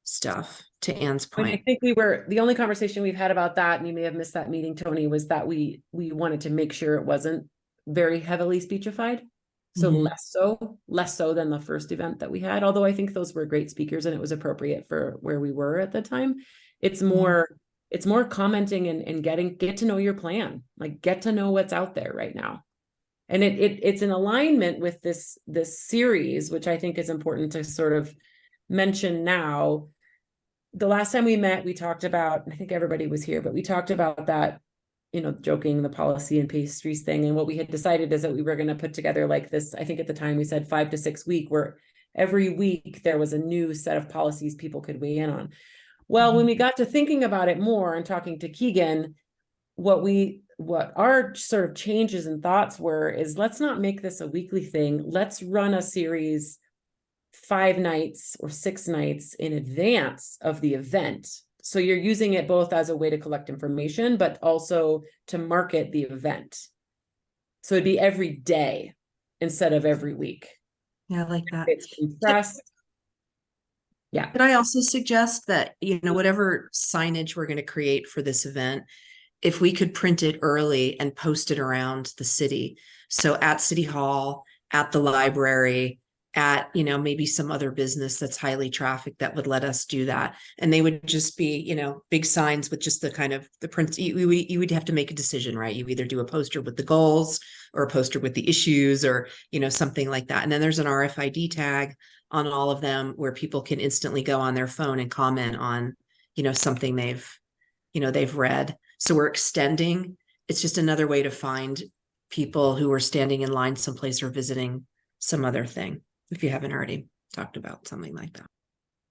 stuff, to Anne's
I mean, I
point?
think the only conversation we've had about that, and you may have missed that meeting, Tony, was that we wanted to make sure it wasn't very heavily speechified. So less so than the first event that we had, although I think those were great speakers and it was appropriate for where we were at the time. It's more commenting and get to know your plan, like get to know what's out there right now. And it's in alignment with this series, which I think is important to sort of mention now. The last time we met, we talked about, I think everybody was here, but we talked about that, you know, joking, the policy and pastries thing. And what we had decided is that we were going to put together like this, I think at the time we said 5 to 6 week, where every week there was a new set of policies people could weigh in on. Well, when we got to thinking about it more and talking to Keegan, what our sort of changes and thoughts were is, let's not make this a weekly thing. Let's run a series 5 nights or 6 nights in advance of the event. So you're using it both as a way to collect information, but also to market the event. So it'd be every day instead of every week.
Yeah, I like that.
It's compressed. Yeah.
Could I also suggest that, you know, whatever signage we're going to create for this event, if we could print it early and post it around the city. So at City Hall, at the library, at, you know, maybe some other business that's highly trafficked that would let us do that. And they would just be, you know, big signs with just the kind of the print. You would have to make a decision, right? You either do a poster with the goals or a poster with the issues, or, you know, something like that. And then there's an RFID tag on all of them where people can instantly go on their phone and comment on, you know, something they've read. So we're extending. It's just another way to find people who are standing in line someplace or visiting some other thing, if you haven't already talked about something like that.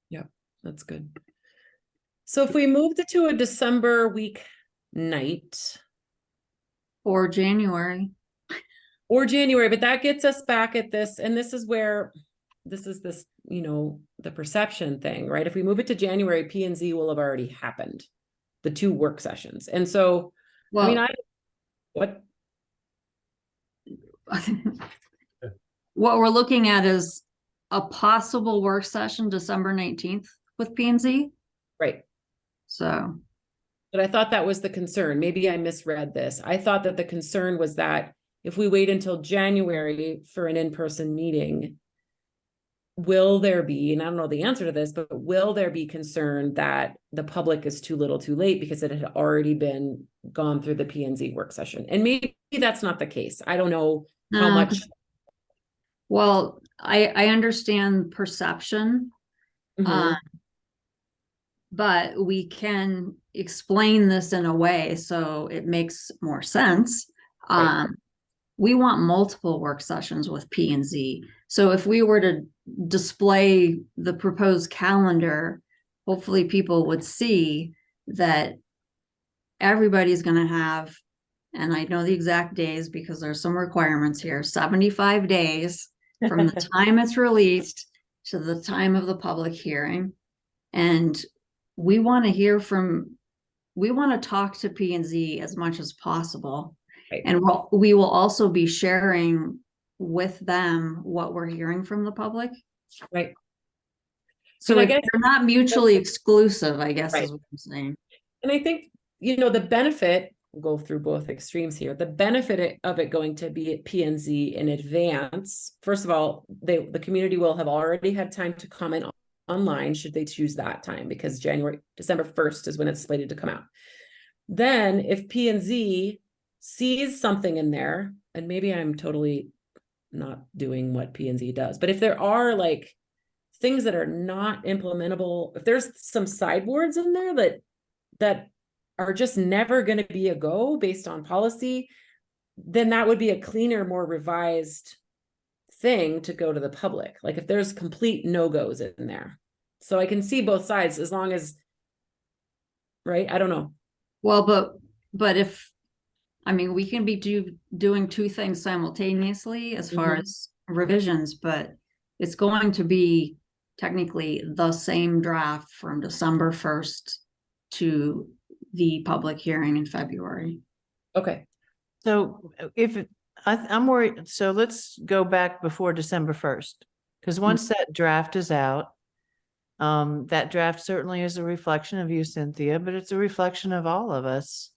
Yeah, that's good. So if we moved it to a December week night.
Or January.
Or January, but that gets us back at this, and this is where this, you know, the perception thing, right? If we move it to January, P&Z will have already happened, the 2 work sessions. And so,
Well,
I mean, what
we're looking at is a possible work session December 19th with P&Z.
right.
So,
But I thought that was the concern. Maybe I misread this. I thought that the concern was that if we wait until January for an in-person meeting, will there be, and I don't know the answer to this, but will there be concern that the public is too little too late because it had already been gone through the P&Z work session? And maybe that's not the case. I don't know how much.
Well, I understand perception, but we can explain this in a way so it makes more sense.
Right.
We want multiple work sessions with P&Z. So if we were to display the proposed calendar, hopefully people would see that everybody's going to have, and I know the exact days because there's some requirements here, 75 days from the time it's released to the time of the public hearing. And we want to talk to P&Z as much as possible.
Right.
And we will also be sharing with them what we're hearing from the public.
Right.
So they're not mutually exclusive, I guess, is what I'm saying.
And I think, you know, the benefit, we'll go through both extremes here, the benefit of it going to be at P&Z in advance, first of all, the community will have already had time to comment online should they choose that time, because December 1st is when it's slated to come out. Then if P and Z sees something in there, and maybe I'm totally not doing what P and Z does, but if there are like things that are not implementable, if there's some sideboards in there that are just never going to be a go based on policy, then that would be a cleaner, more revised thing to go to the public. Like if there's complete no-goes in there. So I can see both sides as long as, right? I don't know.
Well, but if, I mean, we can be doing two things simultaneously as far as revisions, but it's going to be technically the same draft from December 1st to the public hearing in February.
Okay.
So I'm worried, so let's go back before December 1st. Because once that draft is out, that draft certainly is a reflection of you, Cynthia, but it's a reflection of all of us.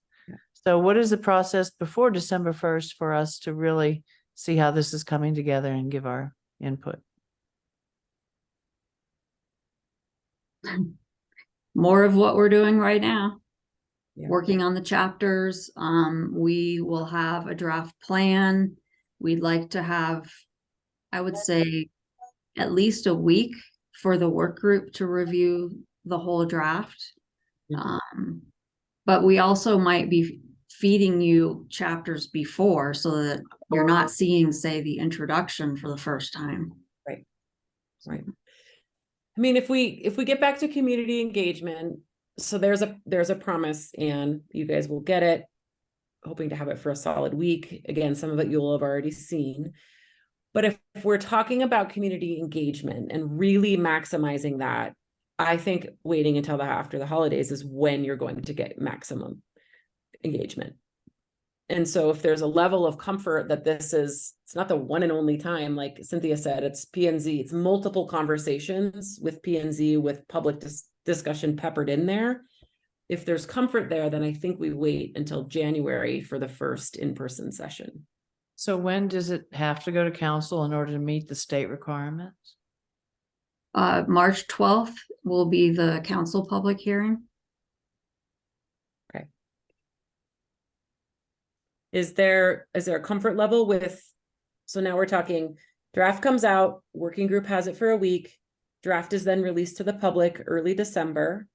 So what is the process before December 1st for us to really see how this is coming together and give our input?
More of what we're doing right now.
Yeah.
Working on the chapters. We will have a draft plan. We'd like to have, I would say, at least a week for the work group to review the whole draft. But we also might be feeding you chapters before so that you're not seeing, say, the introduction for the first time.
Right. Right. I mean, if we get back to community engagement, so there's a promise, and you guys will get it, hoping to have it for a solid week. Again, some of it you'll have already seen. But if we're talking about community engagement and really maximizing that, I think waiting until after the holidays is when you're going to get maximum engagement. And so if there's a level of comfort that it's not the one and only time, like Cynthia said, it's P&Z, it's multiple conversations with P&Z, with public discussion peppered in there. If there's comfort there, then I think we wait until January for the first in-person session.
So when does it have to go to council in order to meet the state requirements?
March 12th will be the council public hearing.
Okay. Is there a comfort level with, so now we're talking draft comes out, working group has it for a week, draft is then released to the public early December.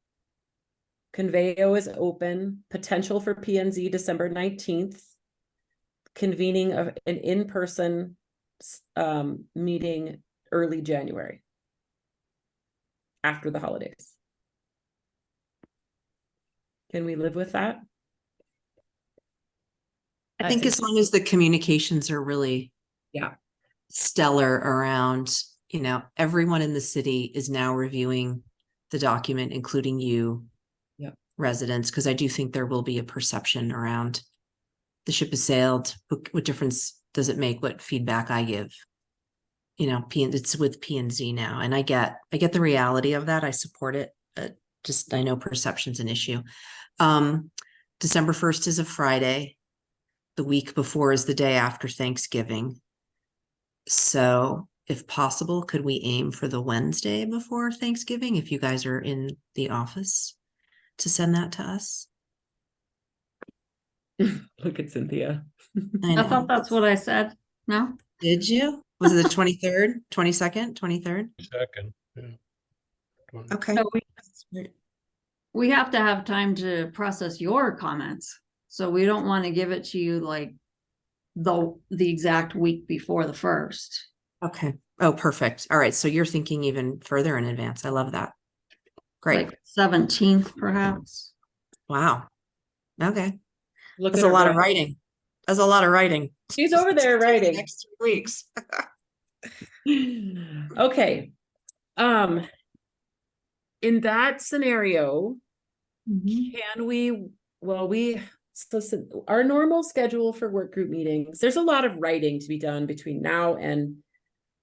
Conveyo is open, potential for P&Z December 19th, convening of an in-person meeting early January after the holidays. Can we live with that?
I think as long as the communications are really stellar around, everyone in the city is now reviewing the document, including you, residents, because I do think there will be a perception around the ship has sailed. What difference does it make what feedback I give? It's with P&Z now, and I get the reality of that. I support it. I know perception's an issue. December 1st is a Friday. The week before is the day after Thanksgiving. So if possible, could we aim for the Wednesday before Thanksgiving if you guys are in the office to send that to us?
Look at Cynthia.
I thought that's what I said. No?
Did you? Was it the 23rd, 22nd, 23rd?
Second, yeah.
Okay.
So we have to have time to process your comments. So we don't want to give it to you like the exact week before the 1st.
Okay. Oh, perfect. All right. So you're thinking even further in advance. I love that. Great.
Like 17th, perhaps.
Wow. Okay.
Look
That's
at
a lot of
her.
writing. That's a lot of writing.
She's over there writing.
Next 3 weeks.
Okay. In that scenario, can we, so our normal schedule for work group meetings, there's a lot of writing to be done between now and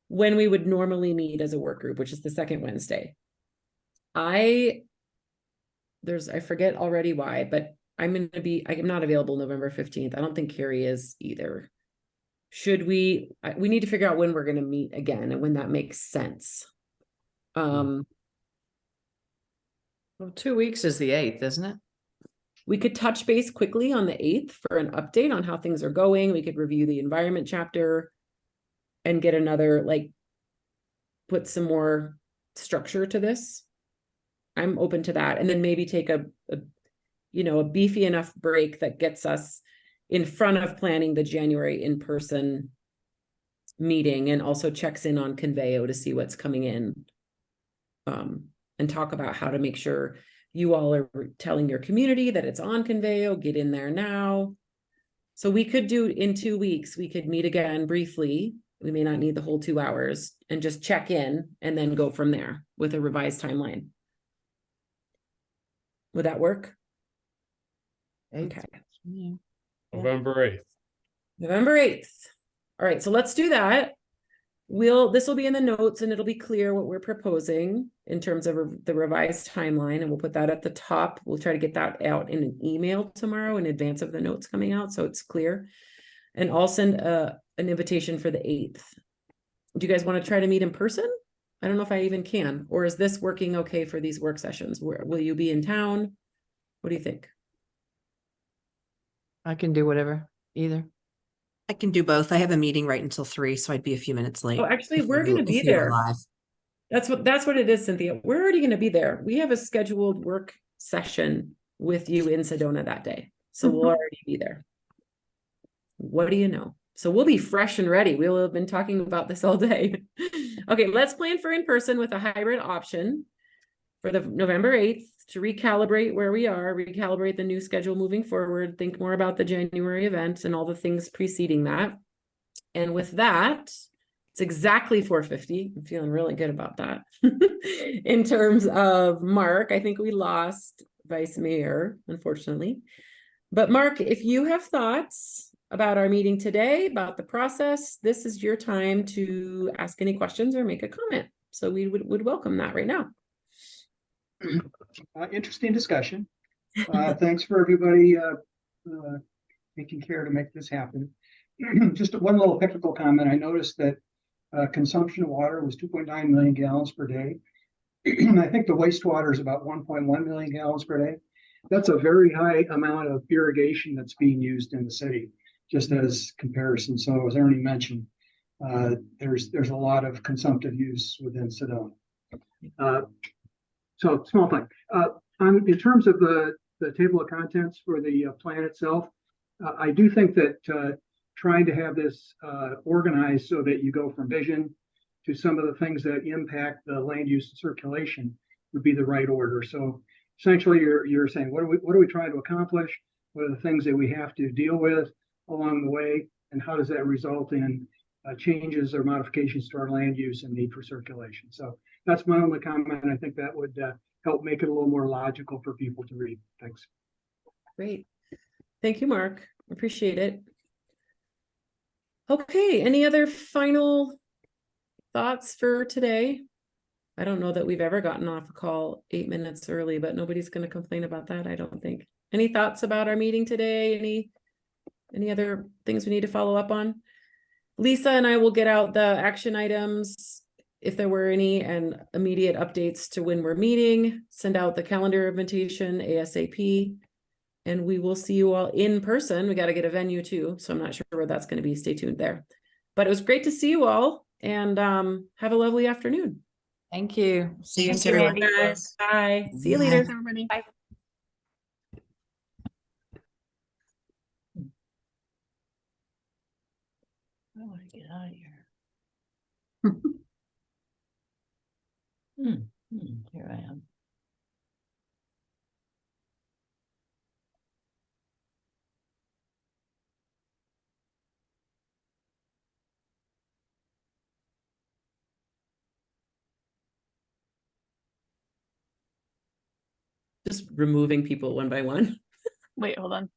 when we would normally meet as a work group, which is the second Wednesday. I forget already why, but I'm not available November 15th. I don't think Carrie is either. We need to figure out when we're going to meet again and when that makes sense.
Well, 2 weeks is the 8th, isn't it?
We could touch base quickly on the 8th for an update on how things are going. We could review the environment chapter and get another, like, put some more structure to this. I'm open to that. And then maybe take a beefy enough break that gets us in front of planning the January in-person meeting, and also checks in on Conveo to see what's coming in. And talk about how to make sure you all are telling your community that it's on Conveo, get in there now. So we could do in 2 weeks, we could meet again briefly. We may not need the whole 2 hours, and just check in and then go from there with a revised timeline. Would that work? Okay.
Yeah.
November 8th.
November 8th. All right, so let's do that. This will be in the notes, and it'll be clear what we're proposing in terms of the revised timeline, and we'll put that at the top. We'll try to get that out in an email tomorrow in advance of the notes coming out, so it's clear. And I'll send an invitation for the 8th. Do you guys want to try to meet in person? I don't know if I even can, or is this working okay for these work sessions? Will you be in town? What do you think?
I can do whatever, either.
I can do both. I have a meeting right until 3, so I'd be a few minutes late.
Oh, actually,
if
we're
we
going to
were-
be
if we were
there.
live.
That's what it is, Cynthia. We're already going to be there. We have a scheduled work session with you in Sedona that day. So we'll already be there. What do you know? So we'll be fresh and ready. We'll have been talking about this all day. Okay, let's plan for in person with a hybrid option for the November 8th to recalibrate where we are, recalibrate the new schedule moving forward, think more about the January event and all the things preceding that. And with that, it's exactly 4:50. I'm feeling really good about that. In terms of Mark, I think we lost Vice Mayor, unfortunately. But Mark, if you have thoughts about our meeting today, about the process, this is your time to ask any questions or make a comment. So we would welcome that right now.
Interesting discussion. Thanks for everybody taking care to make this happen. Just one little technical comment. I noticed that consumption of water was 2.9 million gallons per day. I think the wastewater is about 1.1 million gallons per day. That's a very high amount of irrigation that's being used in the city, just as comparison. So as Ernie mentioned, there's a lot of consumptive use within Sedona. So small thing. In terms of the table of contents for the plan itself, I do think that trying to have this organized so that you go from vision to some of the things that impact the land use and circulation would be the right order. So essentially, you're saying, what are we trying to accomplish? What are the things that we have to deal with along the way? And how does that result in changes or modifications to our land use and need for circulation? So that's my only comment. I think that would help make it a little more logical for people to read. Thanks.
Great. Thank you, Mark. Appreciate it. Okay, any other final thoughts for today? I don't know that we've ever gotten off a call 8 minutes early, but nobody's going to complain about that, I don't think. Any thoughts about our meeting today? Any other things we need to follow up on? Lisa and I will get out the action items if there were any, and immediate updates to when we're meeting, send out the calendar invitation ASAP, and we will see you all in person. We got to get a venue too, so I'm not sure where that's going to be. Stay tuned there. But it was great to see you all, and have a lovely afternoon.
Thank you. See you
Thanks,
in 2
everyone.
weeks.
Bye. See you
Bye.
later.
Thanks, everybody.
Bye.
I want to get out of here. Here I am.
Just removing people one by one.
Wait, hold on.